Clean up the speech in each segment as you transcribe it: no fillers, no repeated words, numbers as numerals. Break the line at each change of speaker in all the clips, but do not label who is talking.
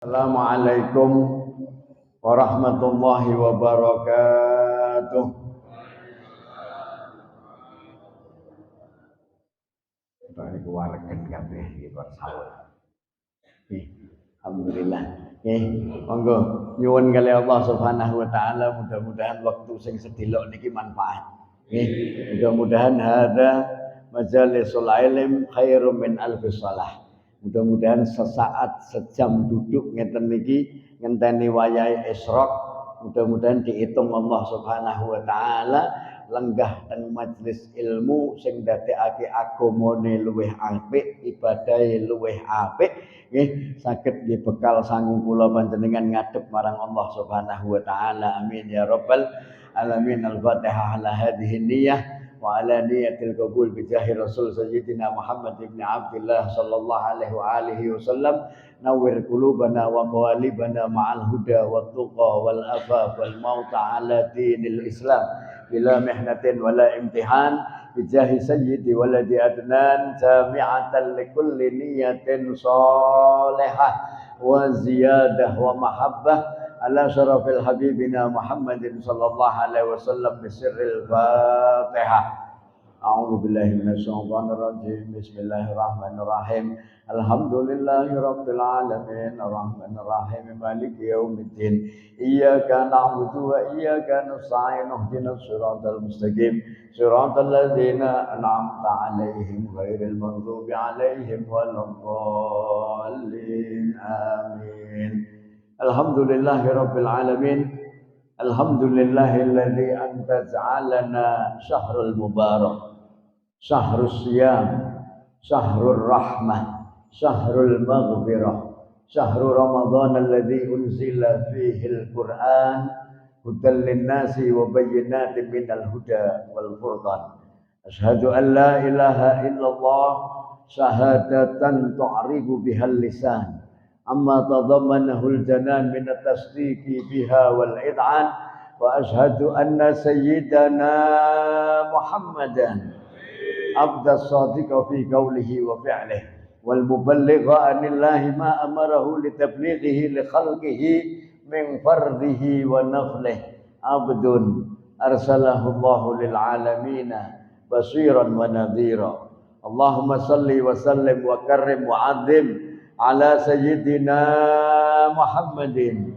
Assalamualaikum warahmatullahi wabarakatuh. Bari kuwaregen kabeh iki bersama. Alhamdulillah. Monggo nyuwun kali Allah Subhanahu wa taala mudah-mudahan waktu sing sedelok niki manfaat. Mudah-mudahan hada majalisul ilm khairum min alfi shalah. Mudah-mudahan sesaat sejam duduk ngeten niki ngenteni wayahe isyraq, mudah-mudahan diitung Allah Subhanahu wa taala lenggah teng majelis ilmu sing dadekake agamane luweh apik, ibadahe luweh apik, nggih saged nggih bekal sangu kula panjenengan ngadhep marang Allah Subhanahu wa taala. Amin ya rabbal alamin. Al-Fatihah ala hadhihi niyyah wa ala niyatil qabul bi jahi Rasul Sayyidina Muhammad ibn Abdullah sallallahu alaihi wa alihi wasallam. Nawwir qulubana wa qawalibana ma'al huda wat tuqa wal afaf wal maut ala dinil Islam bila mihnatin wala imtihan bi jahi sayyidi waladi adnan jami'atan likulli niyatin salihah wa ziyadah wa mahabbah ala syarafil habibina Muhammadin sallallahu alaihi wasallam bi sirril Fatihah. A'udzu billahi minasyaitonir rajim. Bismillahirrahmanirrahim. Alhamdulillahirabbil alamin arrahmanir rahim maliki yaumiddin. Iyyaka na'budu wa iyyaka nasta'in ihdinas siratal mustaqim siratal ladzina an'amta 'alaihim ghairil maghdubi 'alaihim waladdallin. Amin. Alhamdulillahirabbil alamin. Alhamdulillahilladzi anta ja'alana syahrul mubarak, syahrus siyam, syahrul rahmah, syahrul maghfirah, syahrul ramadhan alladzi unzila fihil Qur'an hudan linnasi wa bayyinatin minal huda wal furqan. Asyhadu an la ilaha illallah syahadatan tu'ribu bihal lisan amma tadammanahul janan min at-tasdiqi biha wal id'an wa asyhadu anna sayyidana Muhammadan abdas sadiqa fi qawlihi wa fi'lihi wal muballigha anillahi ma amarahu li tablighihi li khalqihi min fardhihi wa naflihi abdun arsalahu Allahu lil alamin basiran wa nadhira. Allahumma salli wa sallim wa karrim wa 'azzim ala sayyidina Muhammadin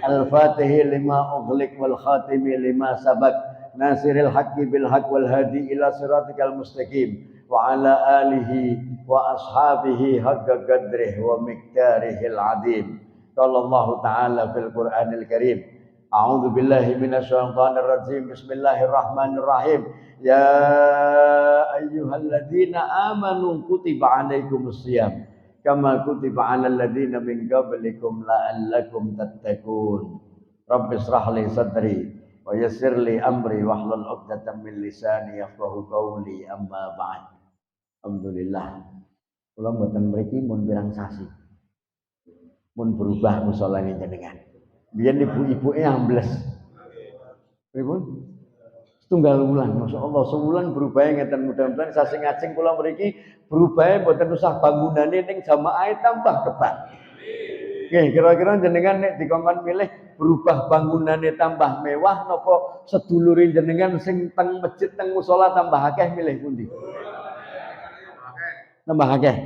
al-fatihi lima ughliq wal khatimi lima sabaq nasiril haqqi bil haqq wal hadi ila siratikal mustaqim wa ala alihi wa ashabihi haqqa qadrihi wa miqdarihil azim. Qala Allah ta'ala fil Qur'anil Karim. A'udzu billahi minasyaitonir rajim. Bismillahirrahmanirrahim. Ya ayyuhalladzina amanu kutiba 'alaikumus shiyam kama kutiba 'alal ladzina min qablikum la'allakum tattaqun. Rabbi shrah li sadri wa yassir li amri wahlul 'uqdatam min lisani yafqahu qawli. Amma ba'd. Alhamdulillah. Kula mboten mriki mun pirang sasi. Mun berubah musolane jenengan. Biyen ibu-ibuke ambles. Pripun? Setunggal wulan, masyaallah sewulan berubah ngeten. Mudah-mudahan sasi ngajeng kula mriki berubah mboten usah bangunane ning jamaah tambah kebat. Nggih, kira-kira jenengan nek dikongkon milih berubah bangunane tambah mewah napa sedulure jenengan sing teng masjid teng musala tambah akeh milih pundi? Tambah akeh.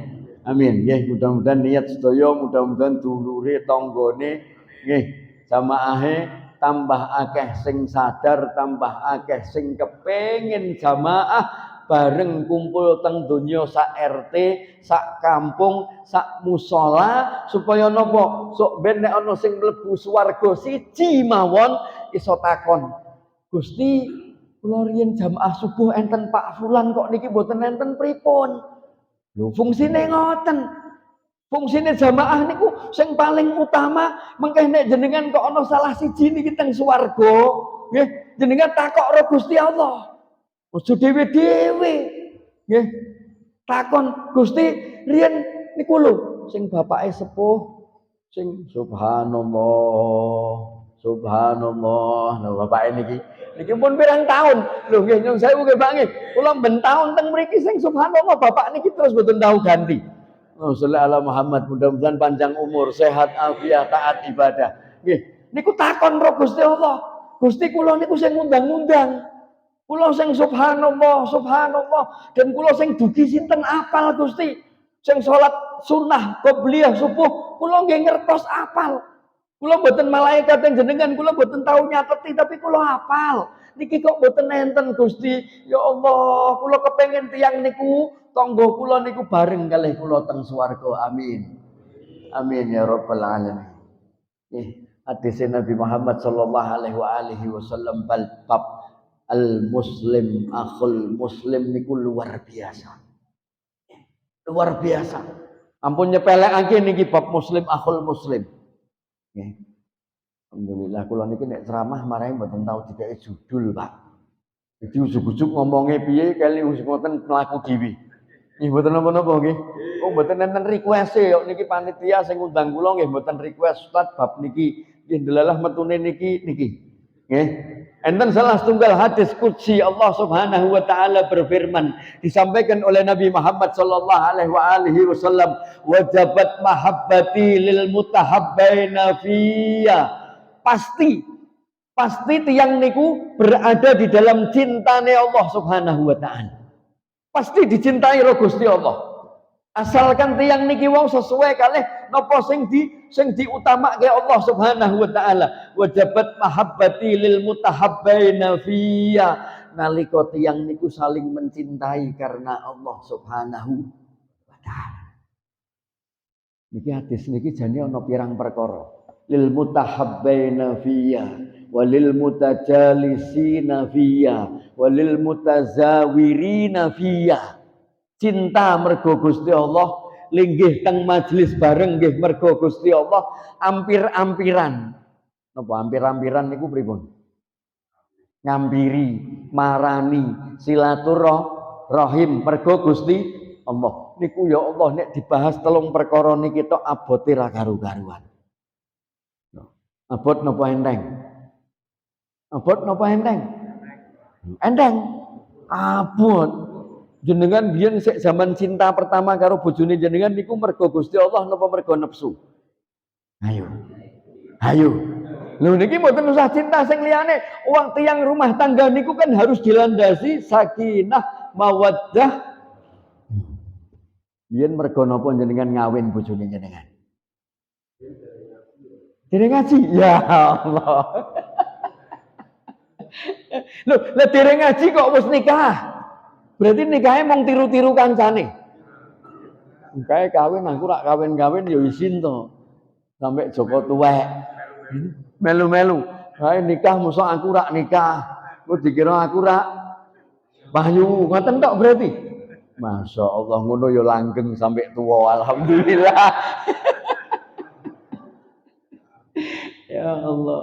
Amin. Nggih, mudah-mudahan niat sedaya, mudah-mudahan dulure tanggane nggih jamaahe tambah akeh sing sadar, tambah akeh sing kepengin jamaah bareng kumpul teng donya sak RT, sak kampung, sak musala supaya napa? Sok ben nek ana sing mlebu swarga siji mawon iso takon. Gusti, kula riyen jamaah subuh enten Pak Fulan kok niki mboten enten pripun? Lho fungsine ngoten. Fungsine jamaah niku sing paling utama mengke nek jenengan kok ana salah siji niki teng swarga, nggih, jenengan takok karo Gusti Allah. Aja dhewe-dhewe. Nggih. Takon, Gusti, riyen niku lho sing bapake sepuh sing subhanallah, subhanallah. Lho bapake niki pun pirang taun. Lho nggih nyuwun sewu nggih Pak nggih. Kula ben taun teng mriki sing subhanallah bapak niki terus mboten tahu ganti. Sholli ala Muhammad, mudah-mudahan panjang umur, sehat, afiat, taat ibadah. Nggih, niku takon ro Gusti Allah. Gusti kula niku sing ngundang-undang. Kula sing subhanallah, subhanallah, dan kula sing dugi sinten apal Gusti. Sing salat sunnah qobliyah subuh kula nggih ngertos apal. Kula mboten malaikat yang jenengan, kula mboten tau nyateti tapi kula apal. Niki kok mboten enten Gusti. Ya Allah, kula kepengin tiyang niku tangga kula niku bareng kalih kula teng swarga. Amin. Amin ya rabbal alamin. Hadis Nabi Muhammad sallallahu alaihi wasallam bab al muslim akhul muslim niku luar biasa. Luar biasa. Ampun nyepelekake niki bab muslim akhul muslim. Nggih. Alhamdulillah kula niki nek ceramah marahi mboten tau dikeki judul, Pak. Jadi ujug-ujug ngomongnya piye kali ngoten mlaku dhewe. Nggih mboten napa-napa nggih. Oh mboten enten request e niki panitia sing ngundang kula nggih mboten request Ustaz bab niki nggih delalah metune niki. Nggih. Enten salah setunggal hadis qudsi Allah Subhanahu wa taala berfirman disampaikan oleh Nabi Muhammad sallallahu alaihi wasallam wajabat mahabbati lil mutahabbaina fiyya. Pasti tiang niku berada di dalam cintane Allah Subhanahu wa taala. Pasti dicintai ro Gusti Allah. Asalkan tiang niki wau sesuai kalih napa sing diutamakake Allah Subhanahu wa taala. Wajabat mahabbati lil mutahabbaina fiyya. Nalika tiang niku saling mencintai karena Allah Subhanahu wa taala. Niki hadis niki jane ana pirang perkara. Lil mutahabbaina fiyya walil mutajalisina fiyya walil mutazawirina fiyya. Cinta mergo Gusti Allah, linggih teng majelis bareng nggih mergo Gusti Allah, ampir-ampiran. Napa ampir-ampiran niku pripun? Ngampiri, marani, silaturahim mergo Gusti Allah. Niku ya Allah nek dibahas telung perkara niki tok abote ra karu-karuan. Abot napa enteng? Abot napa enteng? Enteng. Abot. Jenengan biyen sik zaman cinta pertama karo bojone jenengan niku mergo Gusti Allah napa mergo nafsu? Ayo. Lho niki mboten usah cinta sing liyane. Wong tiyang rumah tangga niku kan harus dilandasi sakinah, mawaddah. Biyen mergo napa jenengan ngawin bojone jenengan? Dereng ngaji. Ya Allah. Lho, lah dereng ngaji kok wis nikah. Berarti nikahnya mong tiru-tiru kancane. Nikahe kawin aku rak kawin-kawin ya isin to. Sampai Joko tuwek. Melu-melu. Kae nikah mosok aku rak nikah. Kok dikira aku rak payu. Ngoten tok berarti. Masya Allah ngono ya langgeng sampai tua alhamdulillah. Ya Allah.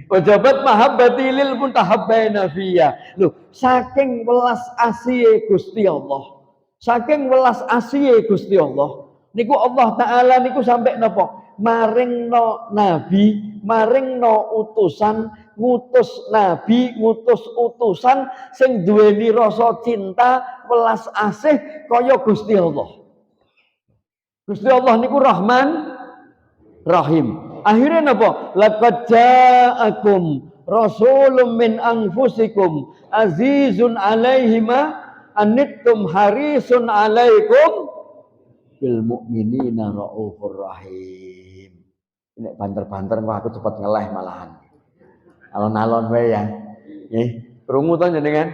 Wajabat mahabbati lil mutahabbaina fiyya. Loh, saking welas asihe Gusti Allah. Saking welas asihe Gusti Allah. Niku Allah taala niku sampai napa? Maringno nabi, maringno utusan, ngutus nabi, ngutus utusan sing duweni rasa cinta, welas asih kaya Gusti Allah. Gusti Allah niku Rahman Rahim. Akhirnya napa? Laqad ja'akum rasulun min anfusikum azizun 'alaihi ma anittum harisun 'alaikum bil mu'minina raufur rahim. Nek banter-banter kok aku cepet ngeleh malahan. Alon-alon wae ya. Nggih, krungu to jenengan?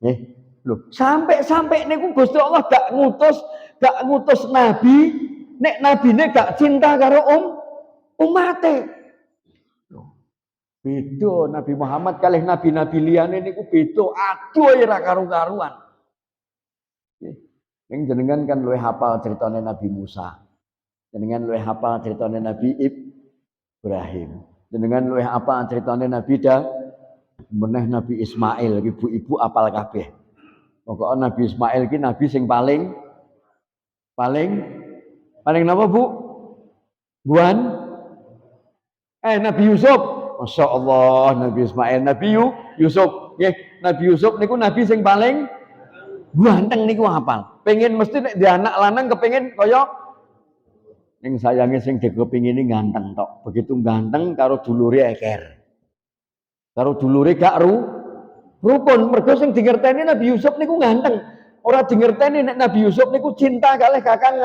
Nggih. Lho, sampai niku Gusti Allah gak ngutus nabi. Nek nabine gak cinta karo umate. Beda Nabi Muhammad kalih nabi-nabi liyane niku beda, aduh ora karu-karuan. Ning jenengan kan luwih hafal ceritane Nabi Musa. Jenengan luwih hafal ceritane Nabi Ibrahim. Jenengan luwih hafal ceritane Nabi meneh Nabi Ismail, ibu-ibu apal kabeh. Pokoke Nabi Ismail ki nabi sing paling napa Bu? Buan? Nabi Yusuf. Masya Allah, Nabi Ismail, Nabi Yusuf. Nggih, Nabi Yusuf niku nabi sing paling Ganteng niku hafal. Pengen mesti nek di anak lanang kepengin kaya ning sayange sing dikepingini ganteng tok. Begitu ganteng karo dulure eker. Karo dulure gak rukun. Mergo sing dingerteni Nabi Yusuf niku ganteng. Ora dingerteni nek Nabi Yusuf niku cinta kalih kakang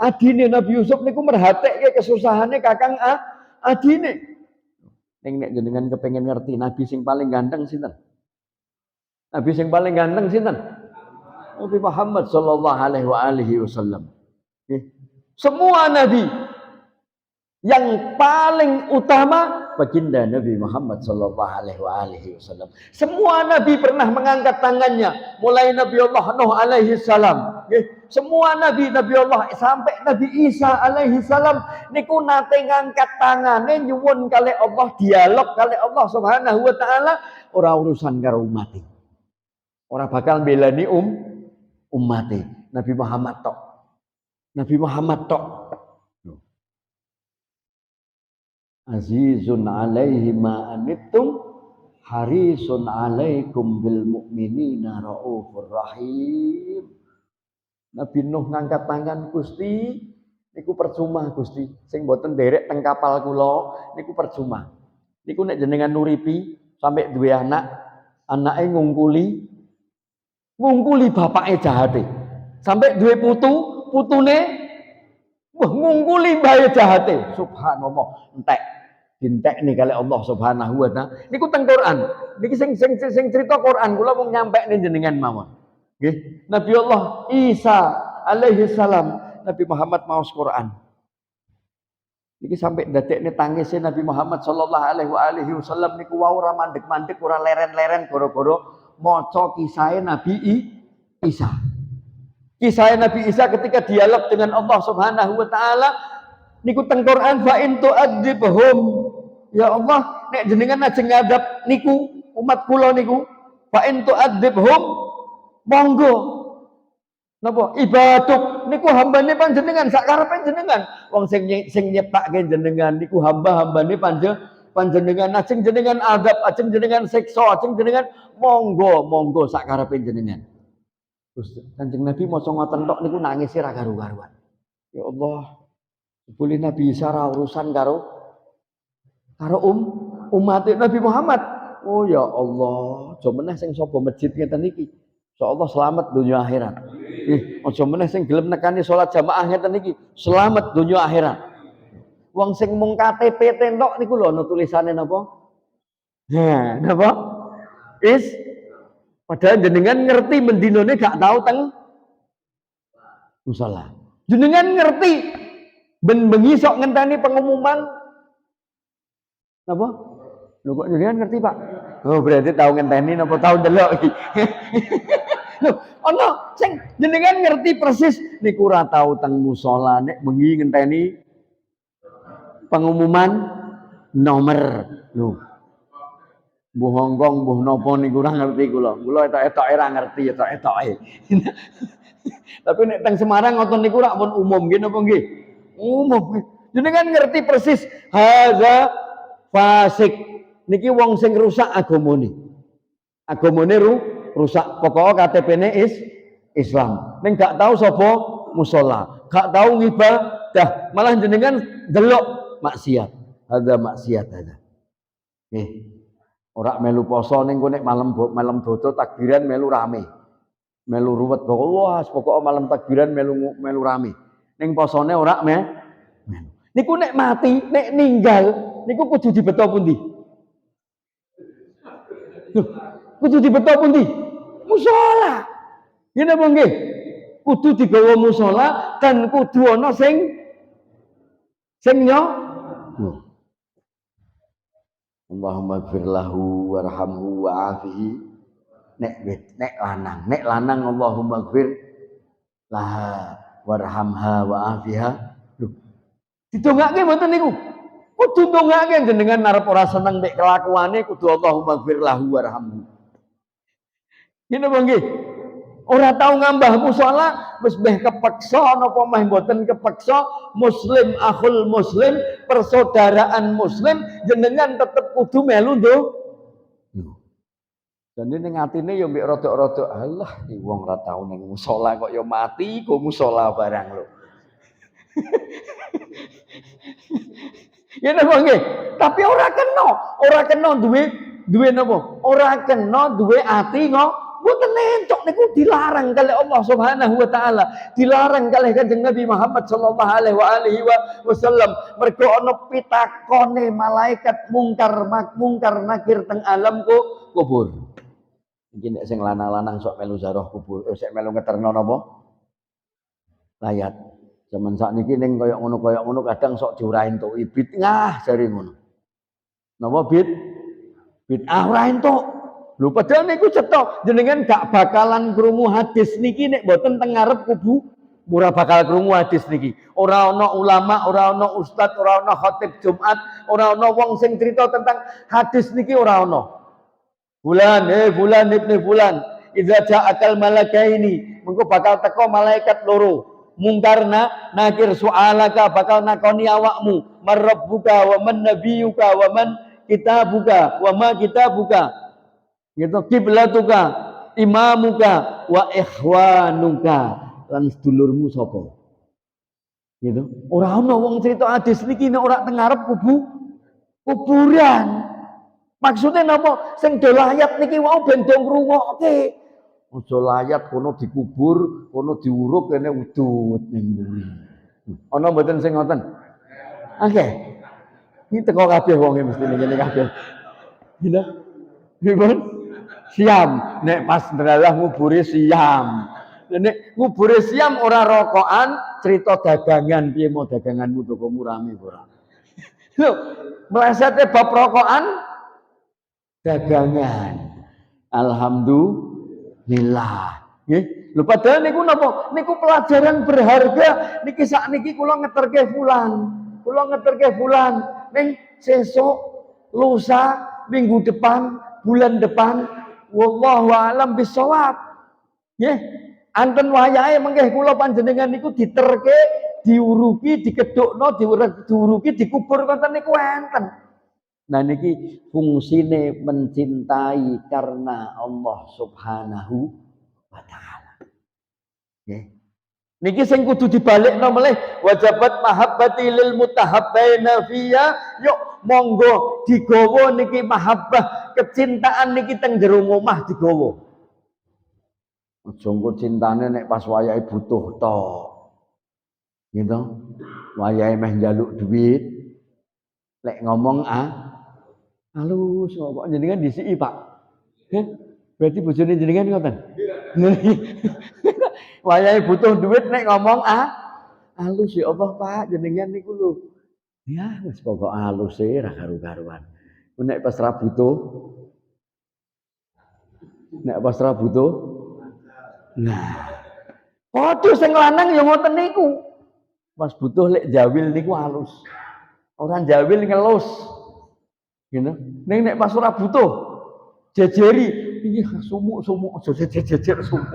adine. Nabi Yusuf niku merhatekke kesusahane kakang adine. Ning nek jenengan kepengin ngerti Nabi sing paling ganteng sinten? Nabi sing paling ganteng sinten? Nabi Muhammad sallallahu alaihi wasallam. Semua nabi yang paling utama baginda Nabi Muhammad sallallahu alaihi wasallam. Semua nabi pernah mengangkat tangannya, mulai Nabi Allah Nuh alaihi salam. Semua nabi Allah sampai Nabi Isa alaihi salam niku nate ngangkat tangane nyuwun kali Allah, dialog kali Allah Subhanahu wa taala, ora urusan karo umat. Ora bakal belani ummate. Nabi Muhammad tok. Nabi Muhammad tok. Azizun alaihi ma anittum harisun alaikum bil mu'minina raufur rahim. Nabi Nuh ngangkat tangan, Gusti niku percuma Gusti. Sing mboten derek teng kapal kula niku percuma. Niku nek jenengan nuripi sampai duwe anak, anake ngungkuli bapake jahate. Sampai duwe putune ngungkuli bae jahate. Subhanallah, entek nih kali Allah Subhanahu wa taala. Niku teng Quran. Niki sing cerita Quran kula mung nyampekne jenengan mawon. Nggih. Nabi Allah Isa alaihi salam, Nabi Muhammad maos Quran. Niki sampai dadekne tangise Nabi Muhammad sallallahu alaihi wasallam niku wau ora mandek-mandek, ora leren-leren gara-gara maca kisah Nabi Isa. Kisah Nabi Isa ketika dialog dengan Allah Subhanahu wa taala niku teng Quran, fa in tu'adzibhum, ya Allah nek jenengan ajeng ngadab niku umat kula niku, fa in tu'adzibhum monggo napa ibaduk niku hambane panjenengan sak karepe jenengan. Wong sing nyiptake jenengan niku hamba-hambane panjenengan, ajeng jenengan adab, ajeng jenengan siksa, ajeng jenengan monggo sak karepe jenengan. Terus Kanjeng Nabi maca ngoten tok niku nangis ra karu-karuan. Ya Allah, boleh Nabi Isa ra urusan karo umat Nabi Muhammad. Oh ya Allah, aja meneh sing sapa masjid ngeten iki. Insyaallah selamat dunia akhirat. Aja meneh sing gelem nekani salat jamaah ngeten iki, selamat dunia akhirat. Wong sing mung KTP tentok niku lho ana tulisane napa? Napa? Padahal jenengan ngerti mendinone gak tahu teng musala. Jenengan ngerti ben bengi sok ngenteni pengumuman. Napa? Lho kok jenengan ngerti, Pak? Oh, berarti tahu ngenteni napa tahu ndelok iki. Lho, ana sing jenengan ngerti persis niku ora tahu teng musala nek bengi ngenteni pengumuman nomor. Lho. Mbuh Hongkong, mbuh napa niku ora ngerti kula. Kula etok-etoke ora ngerti, etok-etoke. Tapi nek teng Semarang ngoten niku rak pun umum nggih napa nggih? Umum. Jenengan ngerti persis hadza fasik. Niki wong sing rusak agamane. Agamane rusak. Pokoke KTP-ne Islam. Ning gak tahu sapa musala, gak tahu ngibadah, malah jenengan delok maksiat. Hadza maksiat hadza. Nggih. Ora melu poso ning nek malam dodo takbiran melu rame. Melu ruwet kok wah pokoke malam takbiran melu rame. Ning posone ora melu. Niku nek mati, nek ninggal niku kudu dibeto pundi? Loh, kudu dibeto pundi? Musala. Nggih napa nggih? Kudu digawa musala dan kudu ana sing nyo. Allahumma ighfir lahu warhamhu wa'afihi. Nek lanang Allahumma ighfir laha warhamha wa'afiha. Lho. Didongake mboten niku. Kudu ndongake jenengan arep ora seneng nek kelakuane kudu Allahumma ighfir lahu warhamhu. Ngene apa nggih? Ora tau ngambah musala wis meh kepeksa napa meh mboten kepeksa, muslim akhul muslim, persaudaraan muslim jenengan tetep kudu melu Jadi ning atine yo mbek rodok-rodok, alah iki wong ora tau ning musala kok yo mati kok musala barang lho. Ya napa nggih? Tapi ora kena duwe napa? Ora kena duwe ati mboten entuk niku dilarang kali Allah Subhanahu wa taala. Dilarang kali Kanjeng Nabi Muhammad sallallahu alaihi wasallam. Mergo ana pitakone malaikat mungkar nakir teng alam kubur. Iki nek sing lanang-lanang sok melu zarah kubur, sik melu ngeterno napa? Layat. Zaman sakniki ning kaya ngono kadang sok diora entuki bid'ah jare ngono. Napa bid'ah ora entuk. Lho padahal niku cetha jenengan gak bakalan krungu hadis niki nek mboten teng ngarep kubu ora bakal krungu hadis niki. Ora ana ulama, ora ana ustaz, ora ana khatib Jumat, ora ana wong sing cerita tentang hadis niki ora ana. Fulan ibni fulan, idza ja'akal malakaini, mengko bakal teko malaikat loro. Mungkarna nakir soalaka bakal nakoni awakmu, marabbuka wa man nabiyuka wa man kitabuka wa ma kitabuka. Gitu kiblatuka, imamuka wa ikhwanuka, lan sedulurmu sapa. Gitu. Ora ana wong cerita hadis niki nek ora teng ngarep kuburan. Maksudnya napa? Sing do layat niki wau ben do ngrungokke. Aja layat kono dikubur, kono diuruk kene udut ning mburi. Ana mboten sing ngoten? Akeh. Iki teko kabeh wong mesti ngene kabeh. Gila. Gimana? Siam. Nek pas ndalah ngubure siam. Nek ngubure siam ora rokokan, cerita dagangan piye mau daganganmu tokomu rame ora. Lho, melesetnya bab rokokan dagangan. Alhamdulillah. Nggih. Lho padahal niku napa? Niku pelajaran berharga. Niki sakniki kula ngeterke fulan. Ning sesuk, lusa, minggu depan, bulan depan, wallahu alam bisawab. Nggih. Anten wayahe mengke kula panjenengan niku diterke, diuruki, dikedukno, diuruki, dikubur ngoten niku enten. Nah niki fungsine mencintai karena Allah Subhanahu wa taala. Nggih. Niki sing kudu dibalekno melih wajabat mahabbati lil mutahabbaina fiyya. Yuk monggo digawa niki mahabbah kecintaan niki teng jero omah digawa. Aja engko cintane nek pas wayahe butuh tok. Gitu. Wayahe meh njaluk duit. Lek ngomong halus kok jenengan disiki, Pak. Berarti bojone jenengan ngoten. Wayahe butuh duit nek ngomong halus ya Allah, Pak, jenengan niku lho. Ya wis pokok halus e ra karu-karuan. Nek pas ra butuh nah. Padha sing lanang ya ngoten niku. Pas butuh lek jawil niku halus. Orang jawil ngelus. Gitu. Nek pas ora butuh jejeri iki sumuk aja jejer sumuk.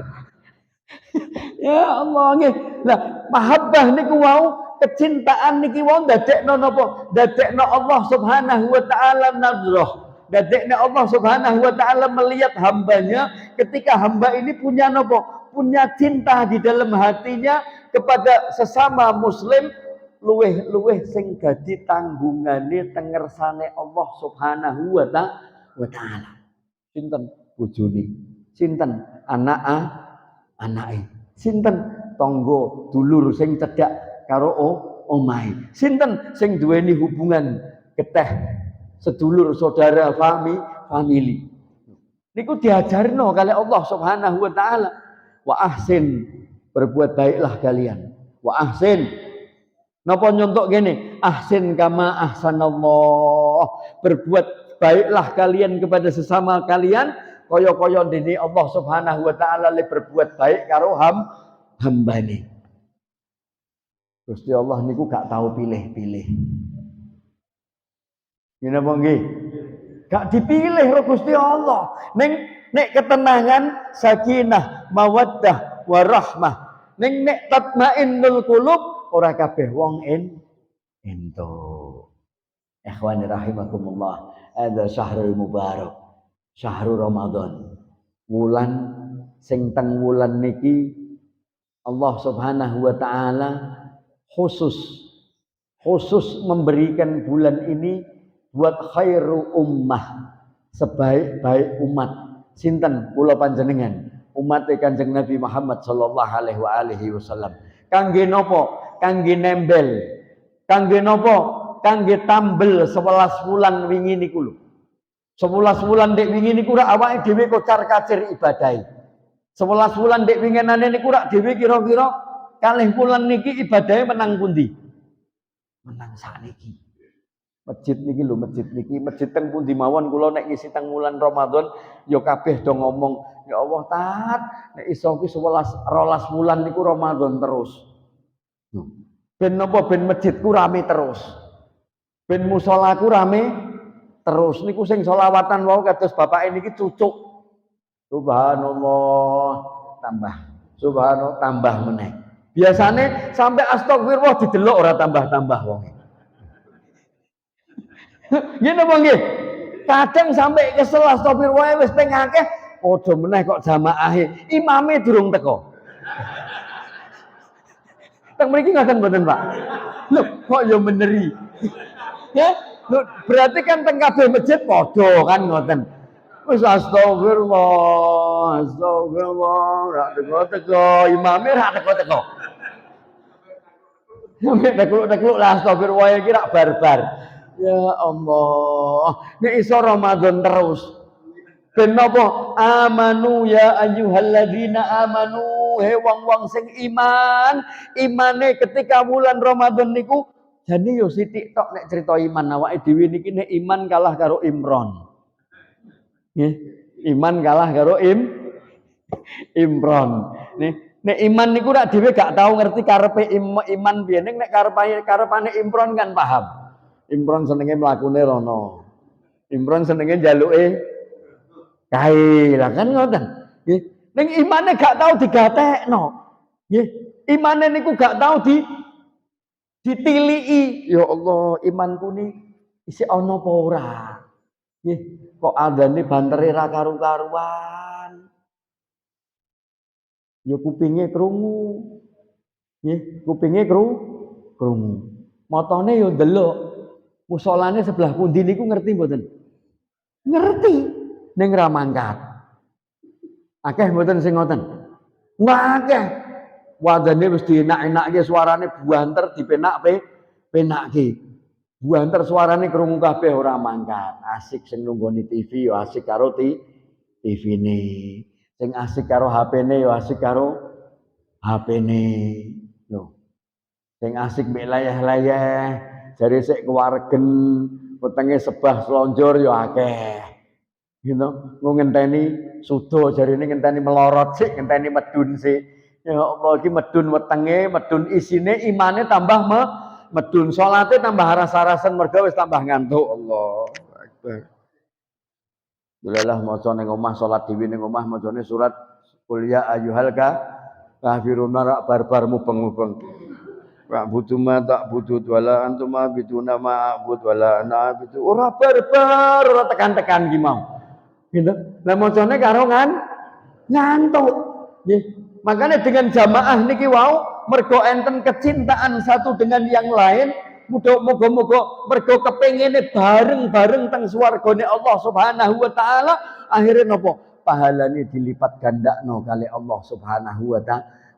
Ya Allah nggih. Lah mahabbah niku wau kecintaan niki wau ndadekno napa? Ndadekno Allah Subhanahu wa taala nadrah. Ndadekno Allah Subhanahu wa taala melihat hambanya ketika hamba ini punya napa? Punya cinta di dalam hatinya kepada sesama muslim luweh sing dadi tanggungane teng ngersane Allah Subhanahu wa taala. Sinten bojone, sinten anake, sinten tangga dulur sing cedhak karo omahe, sinten sing duweni hubungan geteh sedulur saudara family. Niku diajarno kali Allah Subhanahu wa taala. Wa ahsin, berbuat baiklah kalian. Wa ahsin. Napa nyontok gini? Ahsin kama ahsanallah. Berbuat baiklah kalian kepada sesama kalian kaya-kaya dene Allah Subhanahu wa taala le berbuat baik karo hambane. Gusti Allah niku gak tahu pilih-pilih. Ngene apa nggih? Gak dipilih karo Gusti Allah. Nek ketenangan, sakinah, mawaddah, warahmah. Nek tatmainnul qulub ora kabeh wong ento. Ikhwani rahimakumullah. Ada syahrul mubarak. Syahrul Ramadan. wulan sing teng wulan niki Allah Subhanahu wa taala khusus memberikan bulan ini buat khairu ummah, sebaik-baik umat. Sinten kula panjenengan umat Kanjeng Nabi Muhammad sallallahu alaihi wasallam. Kangge napa? Kangge nembel. Kangge napa? Kangge tambel 11 wulan wingi niku lho. 11 wulan dek wingi niku rak awake dhewe kocar-kacir ibadahi. 11 wulan dek winginane niku rak dhewe kira-kira kalih wulan niki ibadahe menang pundi? Menang sakniki. Masjid niki lho, masjid teng pundi mawon kula nek ngisi teng wulan Ramadan ya kabeh do ngomong, ya Allah taat nek iso ki 11 12 wulan niku Ramadan terus. Ben napa ben masjidku rame terus. Ben musolaku rame terus niku sing selawatan wau kados bapake niki cucuk. Subhanallah tambah. Subhanallah tambah meneh. Biasane sampai astagfirullah didelok ora tambah-tambah wong. Nggih napa nggih? Kadang sampai kesel astagfirullah wis ping akeh, padha meneh kok jamaahe. Imame durung teko. Teng mriki ngoten mboten, Pak? Lho, kok ya meneri. Ya, lho, berarti kan teng kabeh masjid padha kan ngoten. Wis astagfirullah, ora teko-teko, imame ora teko-teko. Sampai tekluk-tekluk lah astagfirullah iki rak barbar. Ya Allah, nek iso Ramadan terus. Ben napa? Amanu ya ayyuhalladzina amanu, he wong-wong sing iman, imane ketika bulan Ramadan niku jane yo sithik tok nek cerita iman awake dhewe niki nek iman kalah karo Imron. Nggih, iman kalah karo Imron. Nek iman niku rak dhewe gak tau ngerti karepe iman piye. Nek karepane Imron kan paham. Imron senenge mlakune rono. Imron senenge njaluke kae. Lah kan ngoten. Nggih. Ning imane gak tau digatekno. Nggih. Imane niku gak tau ditiliki. Ya Allah, imanku ni isih ana apa ora? Nggih. Kok adane bantere ra karu-karuan. Ya kupinge krungu. Nggih, kupinge krungu. Matane ya ndelok. Musolane sebelah pundi niku ngerti mboten? Ngerti. Ning ra mangkat. Akeh mboten sing ngoten? Akeh. Wadane wis dienak-enake suarane buanter dipenak-penakke. Buanter suarane krungu kabeh ora mangkat. Asik sing nunggoni TV ya asik karo TV-ne. Sing asik karo HP-ne ya asik karo HP-ne. Lho. Sing asik mek layah-layah, jare sik kewaregen, wetenge sebah slonjor ya akeh. Gitu. Ngenteni sudo jarine ngenteni melorot sik, ngenteni medun sik. Ya Allah iki medun wetenge, medun isine imane tambah medun, salate tambah rasa-rasen mergo wis tambah ngantuk. Allahu Akbar. Dulalah maca ning omah salat dhewe ning omah macane surat Qul ya ayyuhal kafirun rak barbar mubeng-mubeng. Wa butuh ma tak butuh wala antum abiduna ma abud wala ana abidu. Ora barbar, ora tekan-tekan ki mau. Gitu. Lah macane karo ngantuk. Nggih. Makanya dengan jamaah niki wau mergo enten kecintaan satu dengan yang lain. Moga-moga mergo kepengine bareng-bareng teng swargane Allah Subhanahu wa taala, akhirnya napa? Pahalane dilipat gandakno kali Allah Subhanahu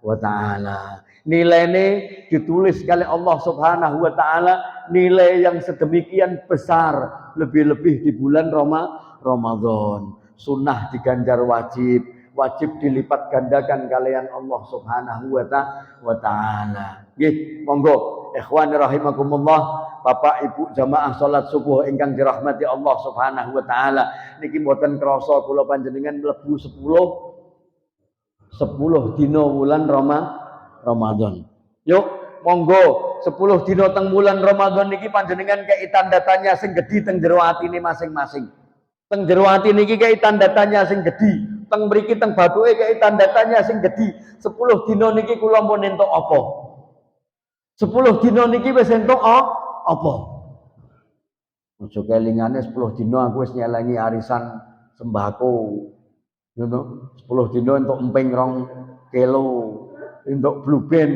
wa taala. Nilaine ditulis kali Allah Subhanahu wa taala, nilai yang sedemikian besar, lebih-lebih di bulan Ramadan. Sunnah diganjar wajib, wajib dilipat gandakan kalian Allah Subhanahu wa taala. Nggih, monggo ikhwan rahimakumullah, Bapak Ibu jamaah salat subuh ingkang dirahmati Allah Subhanahu wa taala. Niki mboten krasa kula panjenengan mlebu 10 dina wulan Ramadan. Yuk, monggo 10 dina teng wulan Ramadan niki panjenengan kei tanda tanya sing gedhi teng jero atine masing-masing. Teng jero ati niki kei tanda tanya sing gedhi. Teng mriki teng bathuke kei tanda tanya sing gedhi. 10 dina niki kula pun entuk apa? 10 dina niki wis entuk apa? Aja kelingane 10 dina aku wis nyelengi arisan sembako. ngono 10 dino entuk emping 2 kilo entuk blue band.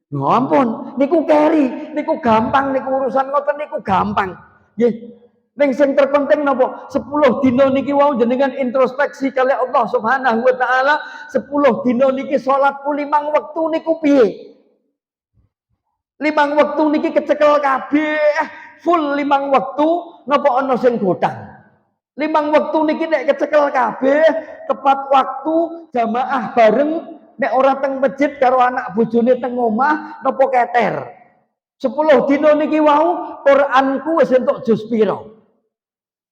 Ampun, niku keri, niku gampang, niku urusan ngoten niku gampang. Nggih. Ning sing terpenting napa? 10 dina niki wau jenengan introspeksi kali Allah Subhanahu wa taala, 10 dina niki salatku 5 wektu niku piye? 5 wektu niki kecekel kabeh, full 5 wektu napa ana sing gotang? 5 wektu niki nek kecekel kabeh, tepat waktu, jamaah bareng. Nek ora teng masjid karo anak bojone teng omah napa keter. 10 dina niki wau Quranku wis entuk juz pira?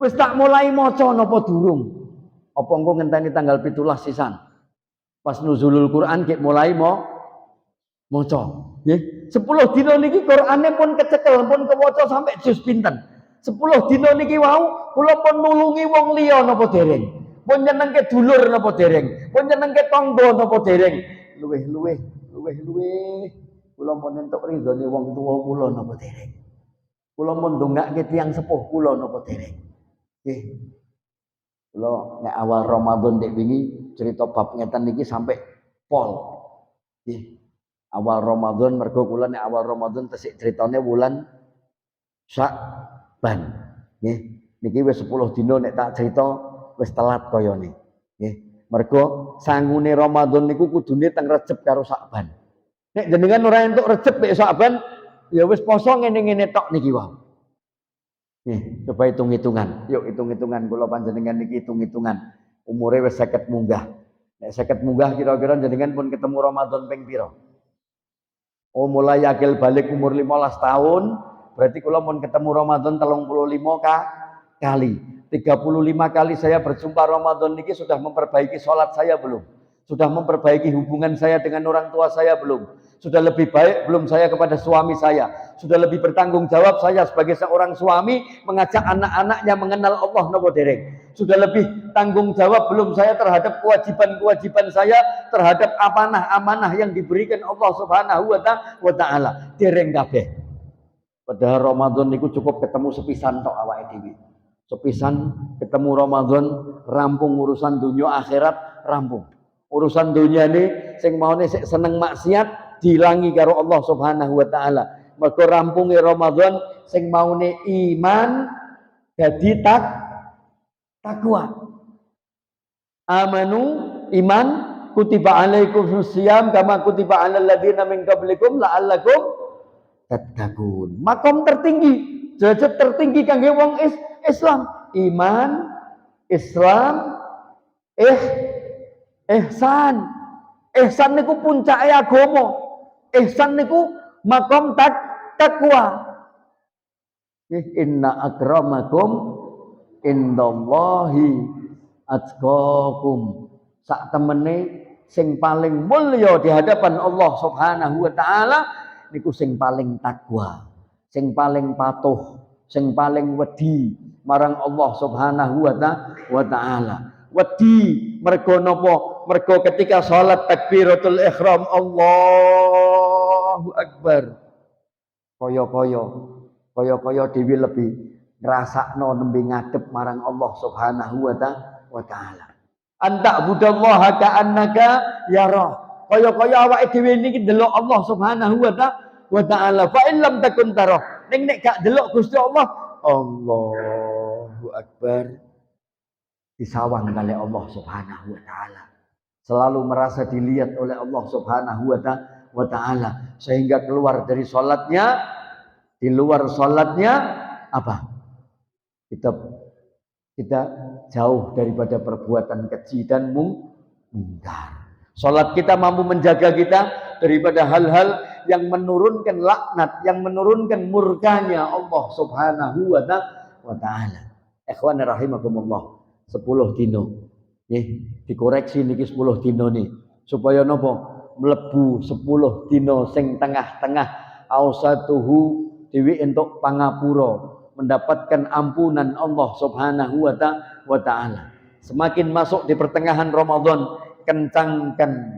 Wis tak mulai maca napa durung? Apa engko ngenteni tanggal 17 sisan? Pas nuzulul Quran ki mulai maca. Nggih, 10 dina niki Qurane pun kecekel, pun kewaca sampai juz pinten. 10 dina niki wau kula pun nulungi wong liya napa dereng? Pun nyenengke dulur napa dereng? Pun nyenengke tangga napa dereng? Luweh-luweh kula pun entuk ridhone wong tuwa kula napa dereng? Kula pun ndongake tiyang sepuh kula napa dereng? Nggih. Kula nek awal Ramadan dek wingi cerita bab ngeten niki sampai pol. Nggih. Awal Ramadan mergo kula nek awal Ramadan tesik critane wulan Sya'ban. Nggih. Niki wis 10 dina nek tak cerita wis telat kayane. Nggih. Mergo sangune Ramadan niku kudune teng Recep karo Sya'ban. Nek jenengan ora entuk Recep mek Sya'ban, ya wis poso ngene-ngene tok niki wae. Nih, coba hitung-hitungan. Yuk hitung-hitungan kula panjenengan niki hitung-hitungan. Umure wis 50 munggah. Nek 50 munggah kira-kira jenengan pun ketemu Ramadan ping pira? Oh, mulai akil balik umur 15 tahun, berarti kula pun ketemu Ramadan 35 kali. 35 kali saya berjumpa Ramadan niki sudah memperbaiki sholat saya belum? Sudah memperbaiki hubungan saya dengan orang tua saya belum? Sudah lebih baik belum saya kepada suami saya? Sudah lebih bertanggung jawab saya sebagai seorang suami mengajak anak-anaknya mengenal Allah napa dereng? Sudah lebih tanggung jawab belum saya terhadap kewajiban-kewajiban saya terhadap amanah-amanah yang diberikan Allah Subhanahu wa taala? Dereng kabeh. Padahal Ramadan niku cukup ketemu sepisan tok awake dhewe. Sepisan ketemu Ramadan rampung urusan dunia akhirat rampung. Urusan dunia ini sing maune sik seneng maksiat dilangi karo Allah Subhanahu wa taala. Mergo rampunge Ramadan sing maune iman dadi takwa. Amanu iman kutiba alaikumus syiyam kama kutiba alal ladzina min qablikum la'allakum tattaqun. Makom tertinggi, derajat tertinggi kangge wong Islam, iman, Islam, ihsan. Ihsan niku puncake agama. Ihsan niku makom takwa. Inna akramakum indallahi atqakum. Sak temene sing paling mulya di hadapan Allah Subhanahu wa taala niku sing paling takwa, sing paling patuh, sing paling wedi marang Allah Subhanahu wa taala. Wedi mergo napa? Mergo ketika salat takbiratul ihram Allahu akbar. Kaya dhewe lebih ngrasakno nembe ngadep marang Allah Subhanahu wa taala. Anta budallaha ka'annaka yara. Kaya awake dhewe niki ndelok Allah Subhanahu wa taala. Fa in lam takun tara. Ning nek gak delok Gusti Allah, Allahu akbar. Disawang oleh Allah Subhanahu wa taala. Selalu merasa dilihat oleh Allah Subhanahu wa taala sehingga keluar dari salatnya, di luar salatnya apa? Kita jauh daripada perbuatan keji dan mungkar. Salat kita mampu menjaga kita daripada hal-hal yang menurunkan laknat, yang menurunkan murkanya Allah Subhanahu wa taala. Ikhwan rahimakumullah. 10 dino. Nggih, dikoreksi niki 10 dino nih. Supaya napa? Mlebu 10 dino sing tengah-tengah ausatuhu dewi entuk pangapura, mendapatkan ampunan Allah Subhanahu wa taala. Semakin masuk di pertengahan Ramadan, kencangkan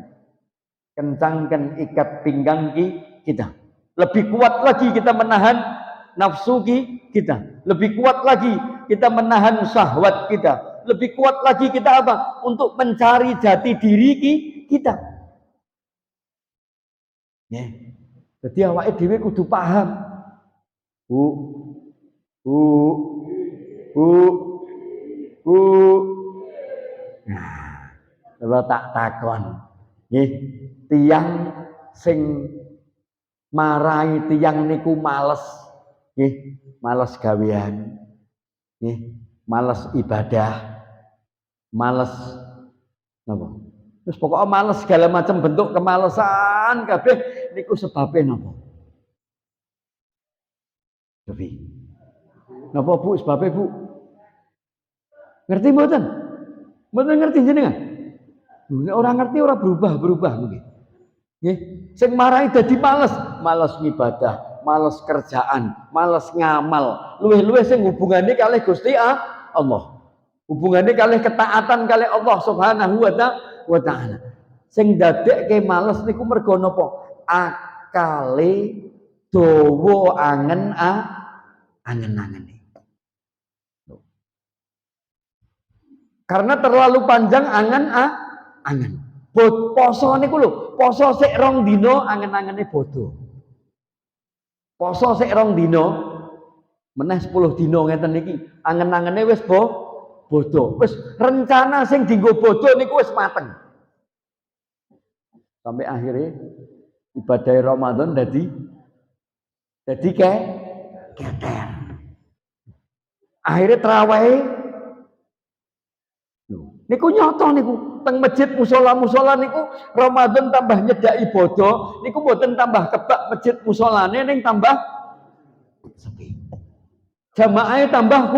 ikat pinggang kita. Lebih kuat lagi kita menahan nafsu kita. Lebih kuat lagi kita menahan syahwat kita. lebih kuat lagi kita apa? Untuk mencari jati diri kita. Ya. Jadi awake dhewe kudu paham. Bu. Nah, kalau tak takon, nggih, tiyang sing marahi tiyang niku males, nggih, males gawean, nggih, males ibadah, males napa? Terus pokoknya males segala macam bentuk kemalesan kabeh niku sebabnya napa? Tapi napa Bu sebabnya Bu? Ngerti mboten? Mboten ngerti jenengan? Nek ora ngerti ora berubah mungkin. Nggih, sing marahi dadi males ngibadah, males kerjaan, males ngamal. Luwih-luwih sing hubungane kalih Gusti Allah. Hubungane kalih ketaatan kalih Allah Subhanahu wa taala. Sing dadekke males niku mergo napa? Akale dawa angen-angene. Karena terlalu panjang angen. Poso niku lho, poso sik 2 dina angen-angene bodho. Poso sik 2 dina meneh 10 dina ngeten niki angen-angene wis bodho. Wis rencana sing dienggo bodho niku wis mateng. Sampai akhirnya ibadah Ramadan dadi keter. Akhirnya terawih niku nyoto niku teng masjid musola niku Ramadan tambah nyedaki bodho niku mboten tambah kebak masjid musolane ning tambah sepi. Jamaahnya tambah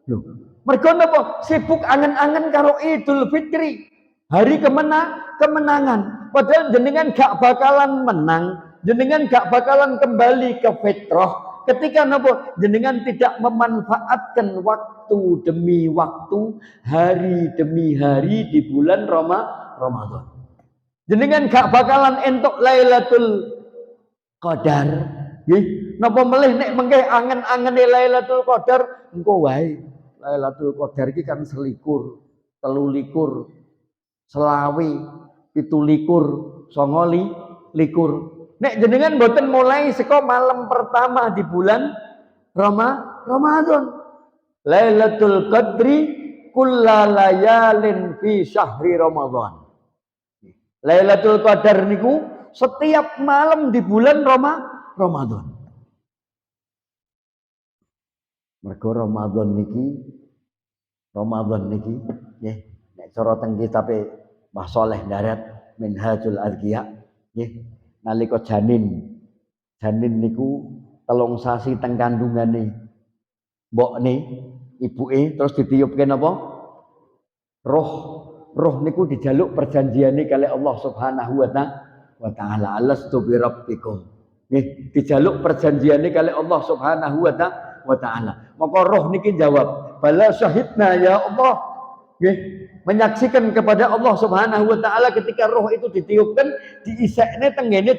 lho. Mergo napa? Sibuk angen-angen karo Idul Fitri. Hari kemenangan. Padahal jenengan gak bakalan menang, jenengan gak bakalan kembali ke fitrah ketika napa? Jenengan tidak memanfaatkan waktu demi waktu, hari demi hari di bulan Ramadan. Jenengan gak bakalan entuk Lailatul Qadar. Nggih, napa melih nek mengke angen-angene Lailatul Qadar engko wae. Lailatul Qadar iki kan 21, 23, 25, 27, 29. Nek jenengan mboten mulai saka malam pertama di bulan Ramadan. Lailatul Qadri kullalayalin fi syahri Ramadan. Lailatul Qadar niku setiap malam di bulan Ramadan. Mergo Ramadan niki nggih nek cara teng kitabe Mbah Saleh Darat Minhajul Azkiya nggih nalika janin niku 3 sasi teng kandungane mbokne ibuke terus ditiupke napa roh niku dijaluk perjanjiane kali Allah Subhanahu wa taala alastu bi rabbikum nggih dijaluk perjanjiane kali Allah Subhanahu wa taala. Maka roh niki jawab, bala syahidna ya Allah. Nggih, menyaksikan kepada Allah Subhanahu wa taala ketika roh itu ditiupkan, diisekne tenggene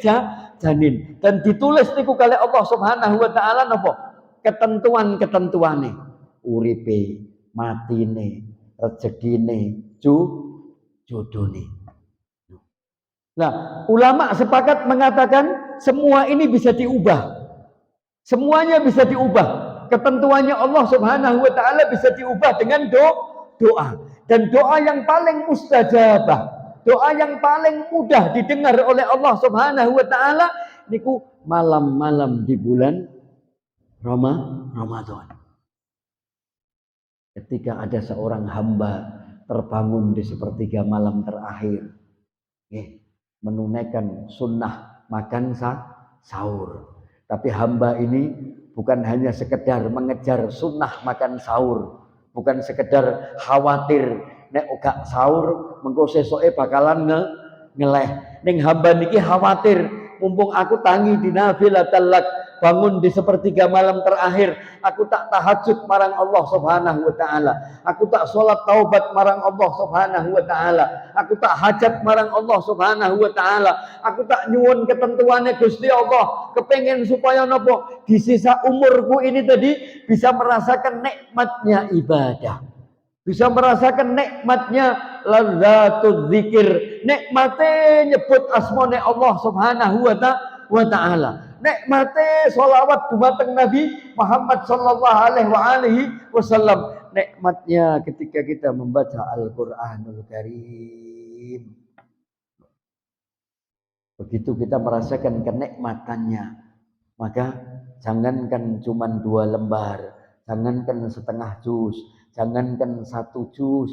janin dan ditulis niku kali Allah Subhanahu wa taala napa? Ketentuan-ketentuane, uripe, matine, rezekine, jodone. Nah, ulama sepakat mengatakan semua ini bisa diubah. Semuanya bisa diubah. Ketentuannya Allah Subhanahu wa taala bisa diubah dengan doa. Dan doa yang paling mustajabah, doa yang paling mudah didengar oleh Allah Subhanahu wa taala niku malam-malam di bulan Ramadan. Ketika ada seorang hamba terbangun di sepertiga malam terakhir, menunaikan sunnah makan sahur. Tapi hamba ini bukan hanya sekedar mengejar sunnah makan sahur, bukan sekedar khawatir nek gak sahur mengko sesoke bakalan ngeleh. Ning hamba niki khawatir mumpung aku tangi di nafilatul lak bangun di sepertiga malam terakhir, aku tak tahajud marang Allah Subhanahu wa taala, aku tak salat taubat marang Allah Subhanahu wa taala, aku tak hajat marang Allah Subhanahu wa taala, aku tak nyuwun ketentuannya Gusti Allah, kepengen supaya napa di sisa umurku ini tadi bisa merasakan nikmatnya ibadah. Bisa merasakan nikmatnya lazzatul zikir. Nikmate nyebut asmane Allah Subhanahu wa taala. Nikmate sholawat dumateng Nabi Muhammad sallallahu alaihi wasallam. Nikmatnya ketika kita membaca Al-Qur'anul Karim. Begitu kita merasakan kenikmatannya, maka jangankan cuma 2 lembar, jangankan setengah juz, jangankan 1 juz,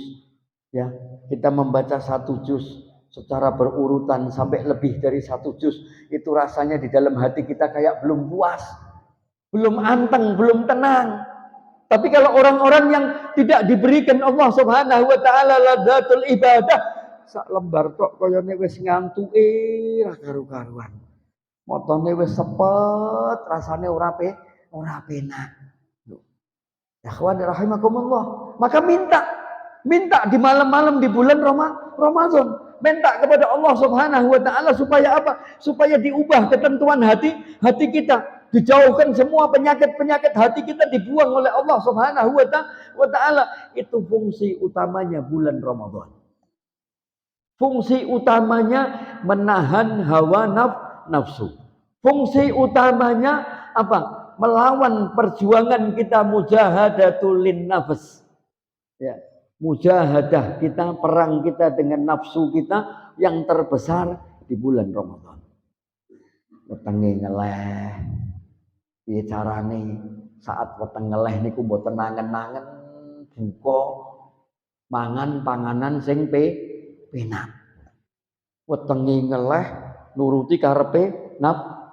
ya, kita membaca 1 juz secara berurutan sampai lebih dari 1 juz, itu rasanya di dalam hati kita kayak belum puas, belum anteng, belum tenang. Tapi kalau orang-orang yang tidak diberikan Allah Subhanahu wa taala ladzatul ibadah, sak lembar tok koyone wis ngantuke ra karu-karuan. Motone wis sepet, rasane ora penak. Ya kawan rahimakumullah. Maka minta di malam-malam di bulan Ramadan, minta kepada Allah Subhanahu wa taala supaya apa? Supaya diubah ketentuan hati kita. Dijauhkan semua penyakit-penyakit hati kita, dibuang oleh Allah Subhanahu wa taala. Itu fungsi utamanya bulan Ramadan. Fungsi utamanya menahan hawa nafsu. Fungsi utamanya apa? Melawan perjuangan kita mujahadatul nafs. Ya, mujahadah kita, perang kita dengan nafsu kita yang terbesar di bulan Ramadan. Wetenge ngeleh. Piye carane saat weteng ngeleh niku mboten nangen-nangen buka mangan panganan sing penak. Wetenge ngeleh nuruti karepe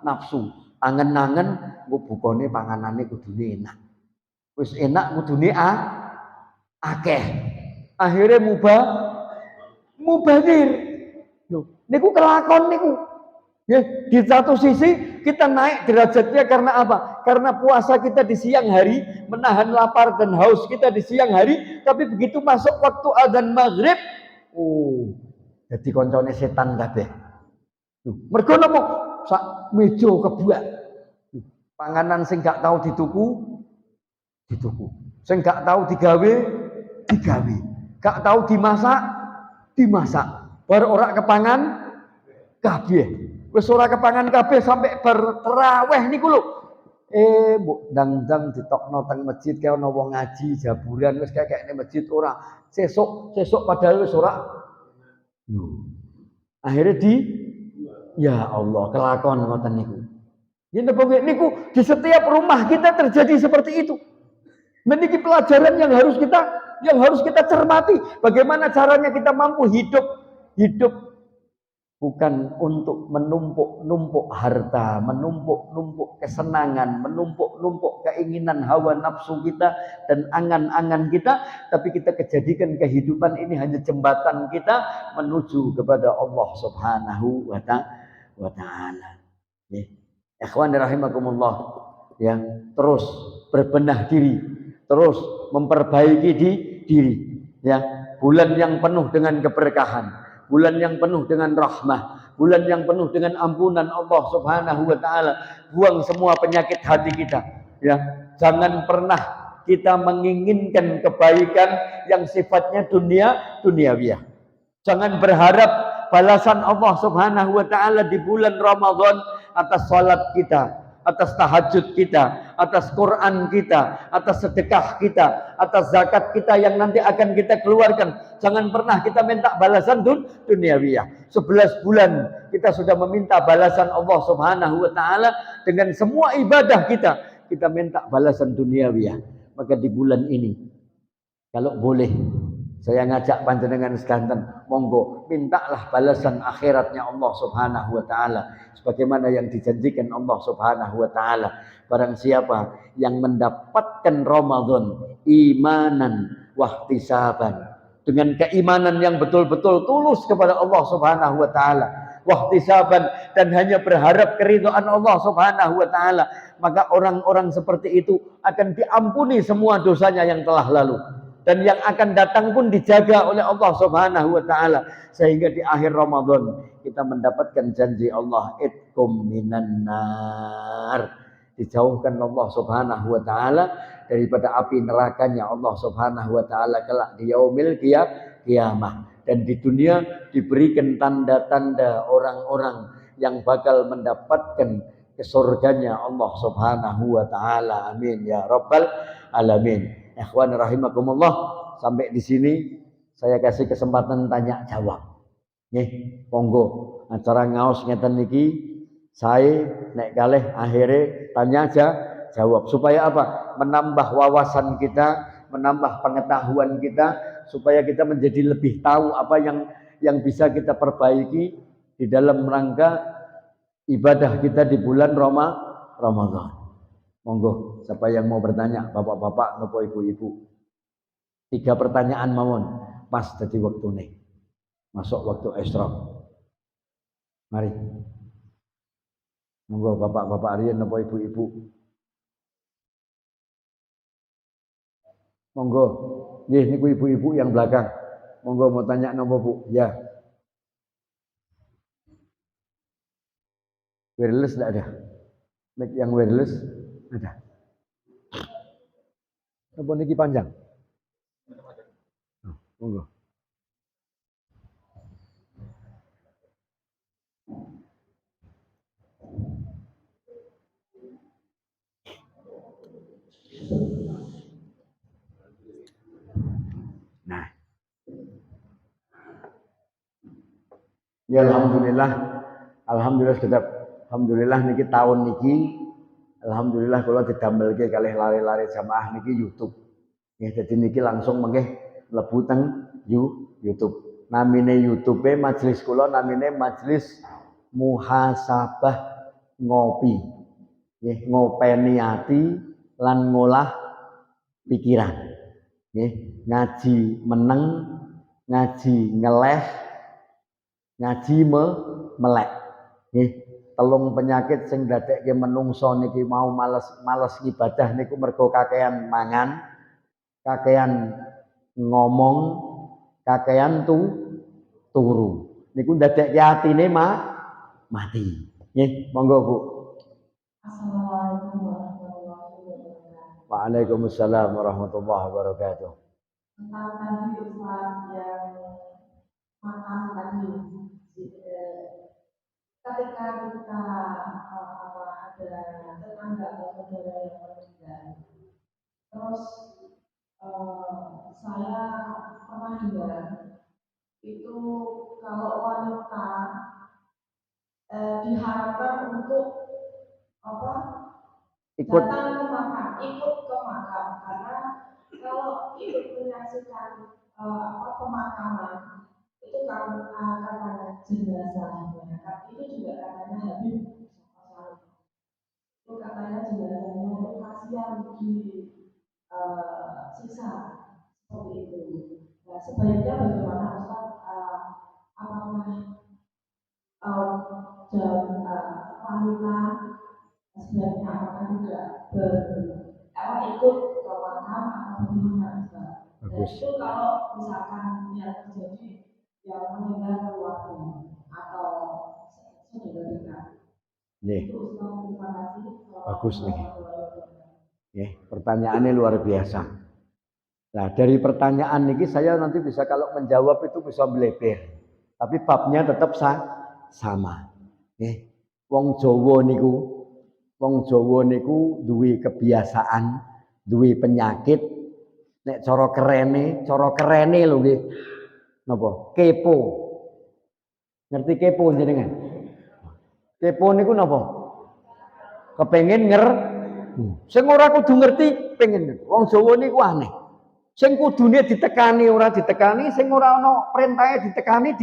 nafsu. Angen-angen engko bukane panganane kudune enak. Wis enak kudune akeh. Akhire mubazir. Lho, niku kelakon niku. Ya, di satu sisi kita naik derajatnya karena apa? Karena puasa kita di siang hari, menahan lapar dan haus kita di siang hari, tapi begitu masuk waktu adzan maghrib, jadi koncone setan kabeh. Mergo napa? Sak meja kebuak. Panganan sing gak tahu dituku. Sing gak tahu digawe. Gak tahu dimasak. Baru ora kepangan kabeh. Wis ora kepangan kabeh sampai berterawih niku lho. Mbok ndang-ndang ditokno teng masjid kaya ana wong ngaji jaburan wis kekekne masjid ora. Sesuk padahal wis ora. Akhirnya ya Allah kelakon ngoten niku. Niku di setiap rumah kita terjadi seperti itu. Meniki pelajaran yang harus kita cermati. Bagaimana caranya kita mampu hidup bukan untuk menumpuk-numpuk harta, menumpuk-numpuk kesenangan, menumpuk-numpuk keinginan hawa nafsu kita dan angan-angan kita, tapi kita kejadikan kehidupan ini hanya jembatan kita menuju kepada Allah Subhanahu wa taala. Ya. Ikhwan rahimakumullah, ya, terus berbenah diri, terus memperbaiki diri, ya. Bulan yang penuh dengan keberkahan, bulan yang penuh dengan rahmah, bulan yang penuh dengan ampunan Allah Subhanahu wa taala. Buang semua penyakit hati kita, ya. Jangan pernah kita menginginkan kebaikan yang sifatnya duniawiyah. Jangan berharap balasan Allah Subhanahu wa taala di bulan Ramadan atas salat kita, atas tahajud kita, atas Quran kita, atas sedekah kita, atas zakat kita yang nanti akan kita keluarkan. Jangan pernah kita minta balasan duniawiyah. 11 bulan kita sudah meminta balasan Allah Subhanahu wa taala dengan semua ibadah kita. Kita minta balasan duniawiyah. Maka di bulan ini kalau boleh saya ngajak panjenengan sedanten, monggo mintalah balasan akhiratnya Allah Subhanahu wa taala sebagaimana yang dijanjikan Allah Subhanahu wa taala. Barang siapa yang mendapatkan Ramadan imanan wahtisaban, dengan keimanan yang betul-betul tulus kepada Allah Subhanahu wa taala, wahtisaban, dan hanya berharap keridhaan Allah Subhanahu wa taala, maka orang-orang seperti itu akan diampuni semua dosanya yang telah lalu. Dan yang akan datang pun dijaga oleh Allah Subhanahu wa taala, sehingga di akhir Ramadan kita mendapatkan janji Allah, itkum minan nar, dijauhkan Allah Subhanahu wa taala daripada api nerakanya Allah Subhanahu wa taala kelak di yaumil qiyamah. Dan di dunia diberikan tanda-tanda orang-orang yang bakal mendapatkan kesurganya Allah Subhanahu wa taala. Amin ya rabbal alamin. Ikhwan rahimakumullah, sampai di sini saya kasih kesempatan tanya jawab. Nggih, monggo. Acara ngaos ngeten niki saya nek kalih akhirnya tanya aja jawab supaya apa? Menambah wawasan kita, menambah pengetahuan kita supaya kita menjadi lebih tahu apa yang bisa kita perbaiki di dalam rangka ibadah kita di bulan Ramadan. Monggo, siapa yang mau bertanya, bapak-bapak nopo ibu-ibu. 3 pertanyaan mawon, pas jadi waktu nih. Masuk waktu isyraq. Mari. Monggo bapak-bapak riyen nopo ibu-ibu. Monggo. Nggih niku ibu-ibu yang belakang. Monggo mau tanya nopo Bu? Ya. Wireless enggak ada. Mic yang wireless ada. Nopo niki panjang? Oh, monggo. Nah. Ya alhamdulillah sedap. Alhamdulillah niki tahun niki alhamdulillah kula didamelke kalih lare-lare jamaah niki YouTube. Ya dadi niki langsung mengke mlebu teng YouTube. Namine YouTube-e majelis kula namine Majelis Muhasabah Ngopi. Nggih, ngopeni ati lan ngolah pikiran. Nggih, ngaji meneng, ngaji ngeleh, ngaji melek. Nggih, telung penyakit sing dadekke menungso niki mau males ibadah niku mergo kakean mangan, kakean ngomong, kakean turu. Niku dadekke atine mati. Nggih, monggo Bu. Assalamualaikum warahmatullahi wabarakatuh. Waalaikumsalam warahmatullahi wabarakatuh. Tentang tadi Ustaz yang makan tadi, ketika kita ada tetangga atau saudara yang meninggal, terus saya pernah dengar itu kalau wanita diharapkan untuk datang ke makam, ikut ke makam, karena kalau ikut menyaksikan pemakaman itu kan katanya jenazah, itu juga katanya Habib itu katanya jenazahnya itu kasihan di sisa seperti itu. Nah, sebaiknya bagaimana Ustaz? Apakah wanita sebenarnya apakah juga ikut ke makam atau bagaimana Ustaz? Dan itu kalau misalkan yang terjadi yang meninggal keluarga atau saudara dekat. Itu Ustaz, terima kasih. Bagus nih. Ya, pertanyaannya luar biasa. Nah, dari pertanyaan ini saya nanti bisa kalau menjawab itu bisa melebar. Tapi babnya tetap sama. Wong Jawa niku duwe kebiasaan, duwe penyakit. Nek cara kerene lho nggih. Napa? Kepo. Ngerti kepo jenengan? Kepo niku napa? Kepengin sing ora kudu ngerti pengen. Wong Jawa niku aneh. Sing kudune ditekani ora ditekani, sing ora ana perintahe ditekani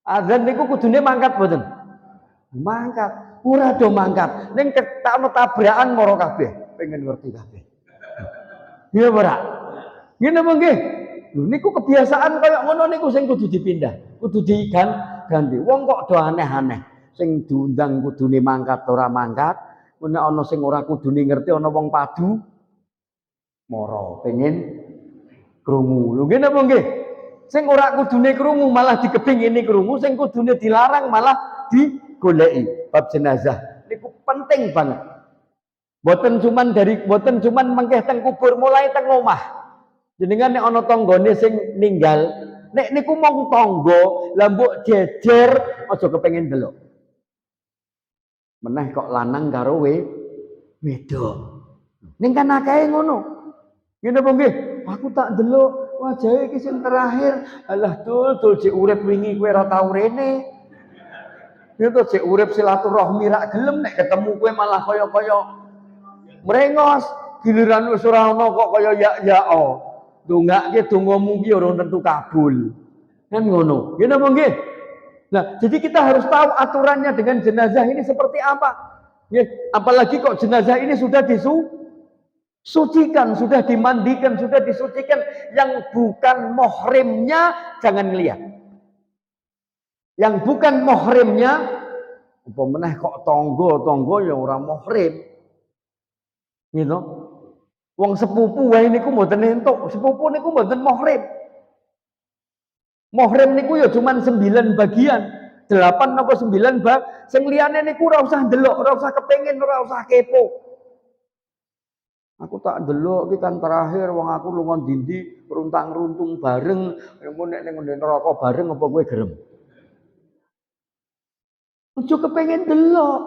azan niku kudune mangkat mboten? Mangkat. Ora do mangkat. Ning ketakno tabrakan mara kabeh, pengen ngerti kabeh. Iya ora? Ngene apa nggih? Lho niku kebiasaan kaya ngono niku sing kudu dipindah, kudu diganti. Wong kok do aneh-aneh. Sing diundang kudune mangkat ora mangkat, nek ana sing ora kudune ngerti ana wong padu mara pengen krungu. Lho ngene apa nggih? Sing ora kudune krungu malah dikepingini krungu, sing kudune dilarang malah digoleki. Bab jenazah niku penting banget. Boten cuman mengkeh teng kubur, mulai teng omah. Jenengan nek ana tanggane sing ninggal, nek niku mung tangga, lah mbok jejer aja kepengin delok. Meneh kok lanang karo wedok. Ning kan akeh ngono. Ngene apa nggih? Aku tak delok wajahe iki sing terakhir. Alah dul cek urip wingi kowe ora tau rene. Itu cek urip silaturahmi rak gelem nek ketemu kowe malah kaya-kaya mrengos. Giliran wis ora ana kok kaya ya oh. Ndongake dongamu ki ora tentu kabul. Kan ngono. Ngene apa nggih? Nah, jadi kita harus tahu aturannya dengan jenazah ini seperti apa. Ya, apalagi kok jenazah ini sudah disucikan, sudah dimandikan, sudah disucikan. Yang bukan muhrimnya jangan ngelihat. Yang bukan muhrimnya, apa meneh kok tonggo ya orang muhrim. Gitu. Wong sepupu wae niku mboten entuk, sepupu niku mboten muhrim. Muhrim niku ya cuman 9 bagian, 8 apa 9 bab. Sing liyane niku ora usah ndelok, ora usah kepengin, ora usah kepo. Aku tak ndelok iki kan terakhir wong aku lunga dindi runtang-runtung bareng, engko nek ning neraka bareng apa kowe gerem? Ojo kepengin delok.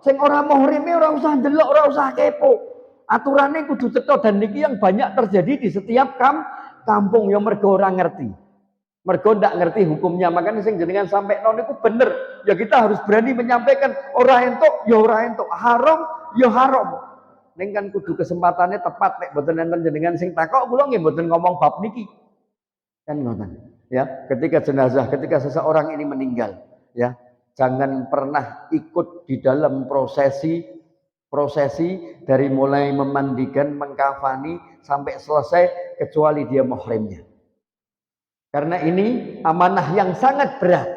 Sing ora muhrime ora usah ndelok, ora usah kepo. Aturannya kudu cetha dan niki yang banyak terjadi di setiap kampung yang mergo ora ngerti. Mergo ndak ngerti hukumnya, makanya sing jenengan sampai non itu bener. Ya kita harus berani menyampaikan ora entuk ya ora entuk, haram ya haram. Ning kan kudu kesempatannya tepat nek mboten enten jenengan sing takok kula nggih mboten ngomong bab niki. Kan ngoten. Ya, ketika seseorang ini meninggal, ya, jangan pernah ikut di dalam prosesi dari mulai memandikan, mengkafani sampai selesai kecuali dia muhrimnya. Karena ini amanah yang sangat berat.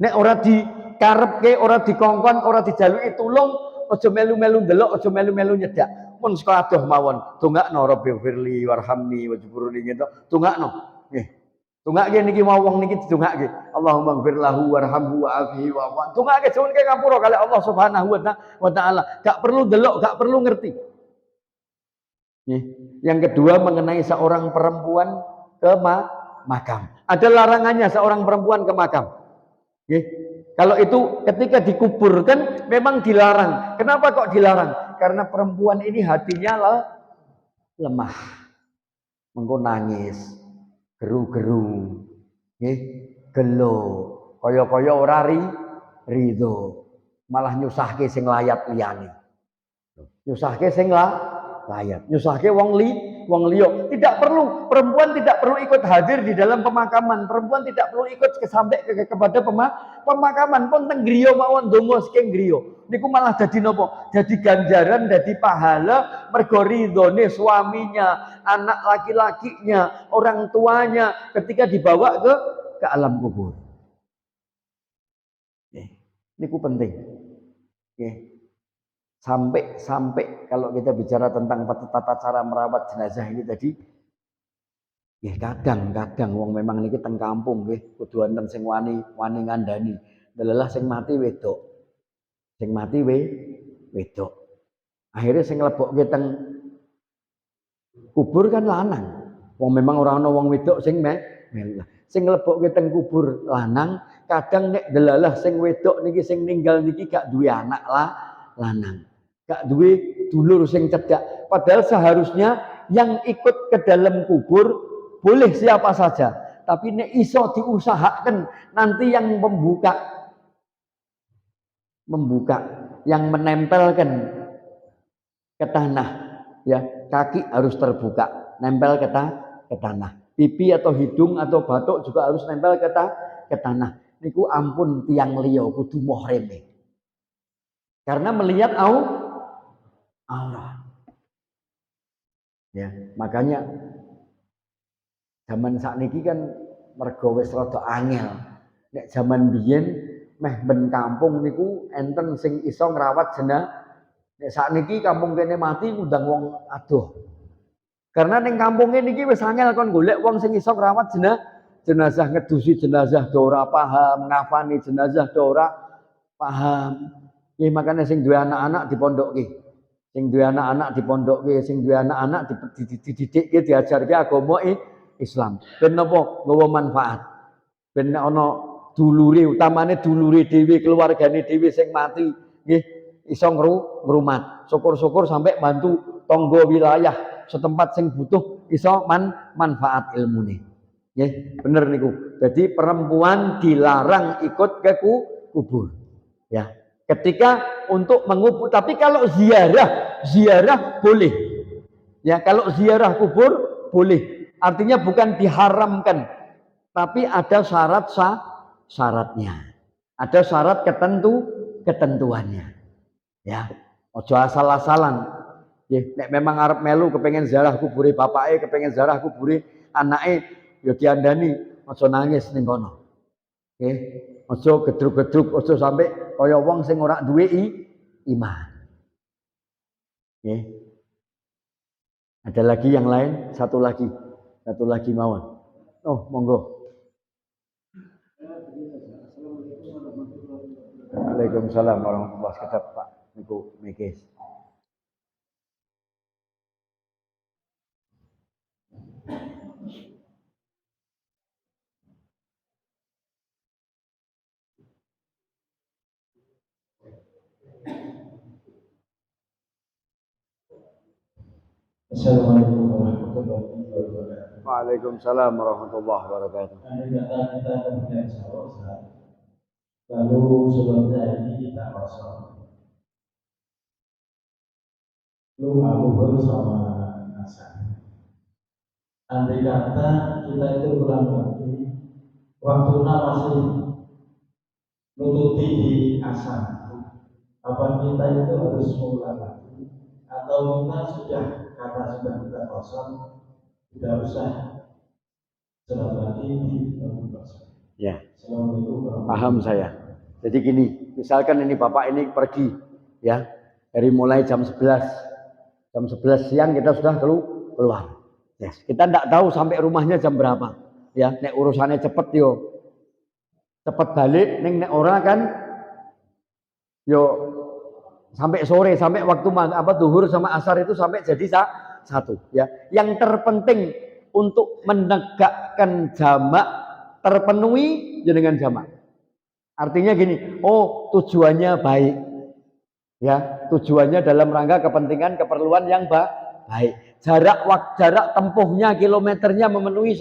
Nek ora dikarepke, ora dikongkon, ora dijaluki tulung, aja melu-melu ndelok, aja melu-melu nyedak. Mun saka adoh mawon, dongakno Rabbi firli warhamni wajburni gitu. Dongakno. Nggih. Dongake niki mau wong niki didongake. Allahumma ighfir lahu warhamhu wa'afihi wa'fu. Dongake suwunke ngapura kali Allah Subhanahu wa taala. Gak perlu delok, gak perlu ngerti. Yang kedua mengenai seorang perempuan ke makam. Ada larangannya seorang perempuan ke makam. Kalau itu ketika dikuburkan memang dilarang. Kenapa kok dilarang? Karena perempuan ini hatinya lemah. Mengko nangis. Geru-geru, gelo, kaya-kaya ora rido, malah nyusahke sing layat liyane. Nyusahke sing layat, nyusahke wong liya. Tidak perlu, perempuan tidak perlu ikut hadir di dalam pemakaman. Perempuan tidak perlu ikut sampai kepada pemakaman pun teng griya mawon donga saking griya. Niku malah dadi napa? Dadi ganjaran, dadi pahala mergo ridhone suaminya, anak laki-lakinya, orang tuanya ketika dibawa ke alam kubur. Niku penting. Sampai kalau kita bicara tentang tata cara merawat jenazah ini tadi, kadang wong memang niki teng kampung nggih kudu wonten sing wani ngandani. Delalah sing mati wedok. Sing mati wedok. Akhirnya sing nglebokke teng kubur kan lanang. Wong memang ora ana wong wedok sing melu. Sing nglebokke teng kubur lanang, kadang nek delalah sing wedok niki sing ninggal niki gak duwe anak lanang. Gak duwe dulur sing cedhak. Padahal seharusnya yang ikut ke dalam kubur boleh siapa saja. Tapi nek iso diusahakan nanti yang membuka, yang menempelkan ke tanah, ya kaki harus terbuka, nempel ke tanah. Pipi atau hidung atau batuk juga harus nempel ke tanah. Niku ampun tiang liya kudu muhrime. Karena melihat aurat. Ya, makanya zaman sakniki kan mergo wis rada angel. Nek zaman biyen meh ben kampung niku enten sing iso ngrawat jenazah. Nek sakniki kampung kene mati ngundang wong adoh. Karena ning kampung niki wis angel kon golek wong sing iso ngrawat jenazah, ngedusi jenazah do ora paham, ngafani jenazah do ora paham. Makanya sing duwe anak-anak dipondokke. Sing duwe anak-anak dipondokke, sing duwe anak-anak dididikke, diajarke agama Islam. Ben napa? Nggawa manfaat. Ben nek ana dulure, utamane dulure dhewe, keluargane dhewe sing mati, nggih iso ngrumat. Syukur-syukur sampai bantu tangga wilayah setempat sing butuh iso manfaat ilmune. Nggih, bener niku. Jadi perempuan dilarang ikut ke kubur. Ya. Ketika untuk mengubur, tapi kalau ziarah boleh. Ya, kalau ziarah kubur boleh. Artinya bukan diharamkan, tapi ada syaratnya. Ada syarat ketentuannya. Ya, ojo asal-asalan. Ya, nek memang arep melu kepengen ziarah kubure bapake, kepengen ziarah kubure anake, ya diandani ojo nangis ning kono. Nggih, ojo gedruk-gedruk, ojo sampai kaya wong sing ora duwe iman. Nggih. Ada lagi yang lain? Satu lagi mawon. Oh, monggo. Waalaikumsalam warahmatullahi wabarakatuh, Pak. Niku mikis.
Assalamualaikum warahmatullahi wabarakatuh.
Waalaikumsalam warahmatullahi wabarakatuh.
Andai kata kita kemudian sahur, lalu sebelumnya ini kita kosong. Lalu aluhur sama asar. Andai kata kita itu pulang waktunya masih nututi di asar. Apa kita itu harus mengulang lagi? Atau kita sudah, karena sudah kita kosong, tidak usah sholat lagi di kosong?
Ya, paham saya. Jadi gini, misalkan ini bapak ini pergi, ya, dari mulai jam 11 siang kita sudah keluar. Yes. Kita tidak tahu sampai rumahnya jam berapa. Ya, nek urusannya cepet yo, cepet balik. Nek ora kan, yo sampai sore, sampai waktu duhur sama asar itu sampai jadi satu. Ya, yang terpenting untuk menegakkan jamak terpenuhi dengan jamak. Artinya gini, oh tujuannya baik. Ya, tujuannya dalam rangka kepentingan keperluan yang baik. Jarak tempuhnya, kilometernya memenuhi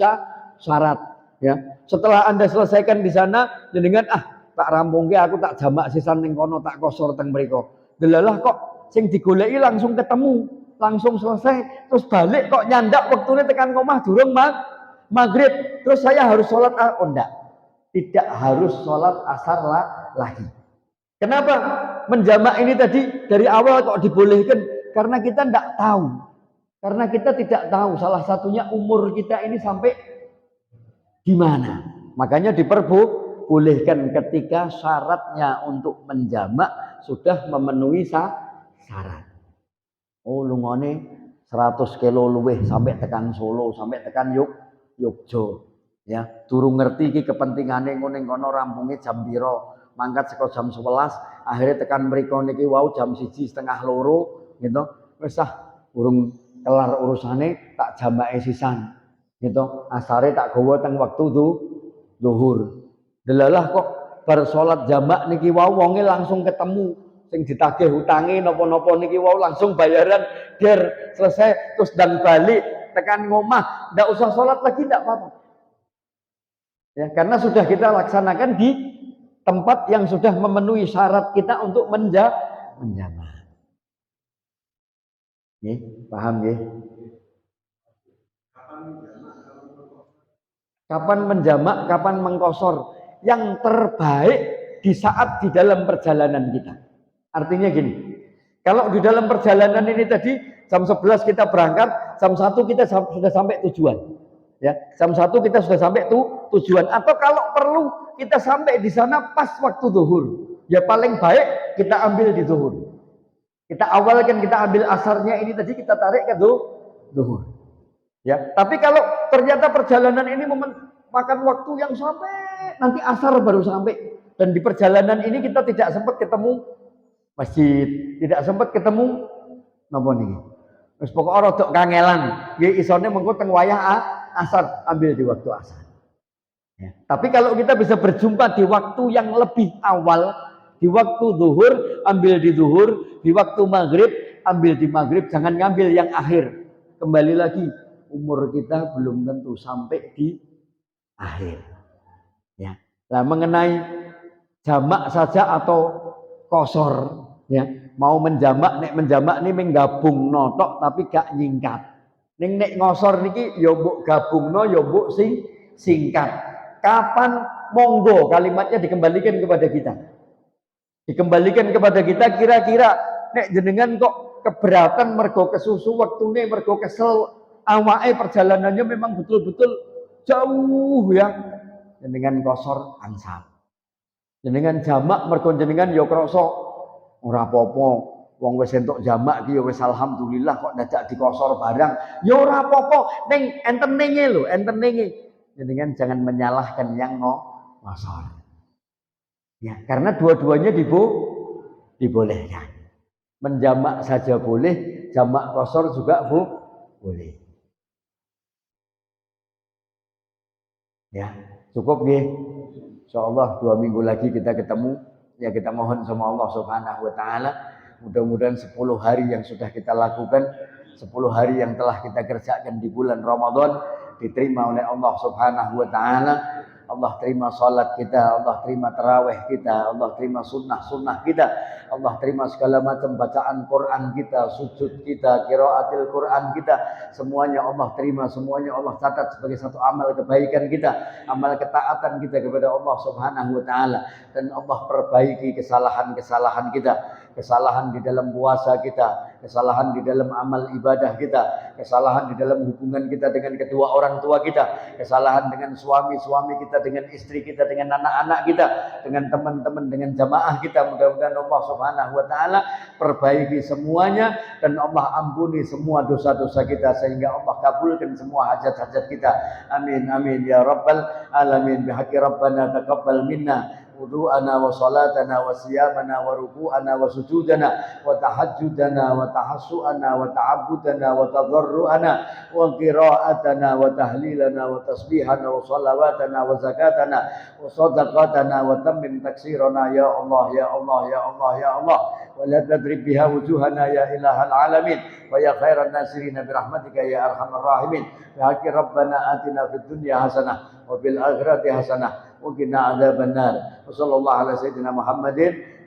syarat. Ya, setelah Anda selesaikan di sana, dengan tak rampungke aku tak jamak sisan ning kono, tak kosor teng mriko. Delalah kok sing digoleki langsung ketemu, langsung selesai, terus balik kok nyandak waktune tekan omah durung maghrib, terus saya harus sholat enggak. Tidak harus sholat asar lagi. Kenapa menjamak ini tadi dari awal kok dibolehkan? Karena kita tidak tahu. Karena kita tidak tahu. Salah satunya umur kita ini sampai di mana. Makanya diperbolehkan ketika syaratnya untuk menjamak sudah memenuhi syarat. Oh lungone 100 kilo luweh sampai tekan Solo, sampai tekan Yogyo. Ya, durung ngerti iki kepentingane ngene kono rampunge jam pira. Mangkat saka jam 11, akhirnya tekan mriko niki wau jam 1:30, 2 gitu. Wis urung kelar urusane tak jamake sisan. Gitu. Asare tak gawa teng wektu zuhur. Delalah kok bar salat jamak niki wau wonge langsung ketemu. Sing ditagih hutange napa-napa niki wau langsung bayaran der selesai terus dan balik tekan ngomah, ndak usah salat lagi ndak apa-apa. Ya, karena sudah kita laksanakan di tempat yang sudah memenuhi syarat kita untuk menjamak. Nggih, paham nggih? Kapan menjamak, kapan mengkosor? Yang terbaik di saat di dalam perjalanan kita. Artinya gini, kalau di dalam perjalanan ini tadi jam 11 kita berangkat, jam 1 kita sudah sampai tujuan. Ya, jam 1 kita sudah sampai tujuan. Atau kalau perlu kita sampai di sana pas waktu zuhur. Ya paling baik kita ambil di zuhur. Kita awalkan, kita ambil asarnya ini tadi kita tarik ke zuhur. Ya, tapi kalau ternyata perjalanan ini memakan waktu yang sampai nanti asar baru sampai, dan di perjalanan ini kita tidak sempat ketemu masjid, tidak sempat ketemu Napa niki? Wis pokoke rada kangelan. Nggih isone mengko teng wayah asar ambil di waktu asar. Ya. Tapi kalau kita bisa berjumpa di waktu yang lebih awal, di waktu zuhur ambil di zuhur, di waktu maghrib ambil di maghrib, jangan ngambil yang akhir. Kembali lagi, umur kita belum tentu sampai di akhir. Ya. Nah, mengenai jamak saja atau kosor, ya. Mau menjamak, nek menjamak ini menggabung notok tapi gak nyingkat. Nek ngosor niki ya mbok gabungno ya mbok singkat. Kapan monggo kalimatnya dikembalikan kepada kita. Dikembalikan kepada kita kira-kira nek jenengan kok keberatan mergo kesusu waktune mergo kesel awake perjalanannya memang betul-betul jauh ya. Jenengan kosor ansam. Jenengan jamak mergo jenengan ya krasa ora apa-apa. Wong wis entuk jamak ki ya wis alhamdulillah kok dadak dikosor barang. Ya ora apa-apa, ning entene lho, entene. Jenengan jangan menyalahkan yang ngosor. Ya, karena dua-duanya dibolehkan. Menjamak saja boleh, jamak kosor juga boleh. Ya, cukup nggih. Insyaallah 2 minggu lagi kita ketemu. Ya kita mohon sama Allah Subhanahu wa taala mudah-mudahan 10 hari yang sudah kita lakukan, 10 hari yang telah kita kerjakan di bulan Ramadan diterima oleh Allah Subhanahu wa taala. Allah terima salat kita, Allah terima tarawih kita, Allah terima sunnah-sunnah kita, Allah terima segala macam bacaan Quran kita, sujud kita, qiraatil Quran kita, semuanya Allah terima, semuanya Allah catat sebagai satu amal kebaikan kita, amal ketaatan kita kepada Allah Subhanahu wa taala, dan Allah perbaiki kesalahan-kesalahan kita, kesalahan di dalam puasa kita, kesalahan di dalam amal ibadah kita, kesalahan di dalam hubungan kita dengan kedua orang tua kita, kesalahan dengan suami-suami kita, dengan istri kita, dengan anak-anak kita, dengan teman-teman, dengan jamaah kita. Mudah-mudahan Allah Subhanahu wa taala perbaiki semuanya dan Allah ampuni semua dosa-dosa kita sehingga Allah kabulkan semua hajat-hajat kita. Amin amin ya rabbal alamin. Bihaqqi rabbana taqabbal minna wudu'ana wa salatana wa siyamana wa ruku'ana wa sujudana wa tahajjudana wa tahassu'ana wa ta'abbudana wa tadarru'ana wa qira'atana wa tahlilana wa tasbihana wa salawatana wa zakatana wa sadaqatana wa tammim taksirana ya Allah ya Allah ya Allah ya Allah wa la tadrib biha wujuhana ya ilahal alamin wa ya khairan nasirin bi rahmatika ya arhamar rahimin bihaqqi rabbana atina fid dunya hasanah wa fil akhirati hasanah وقنا عذاب النار وصلى الله على سيدنا محمد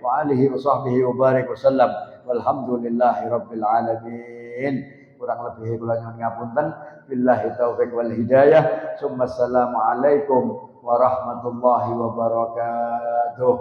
وآله وصحبه وبارك وسلم والحمد لله رب العالمين. Kurang lebih kula nyuwun ngapunten. Billahi taufik wal hidayah. Assalamualaikum warahmatullahi wabarakatuh.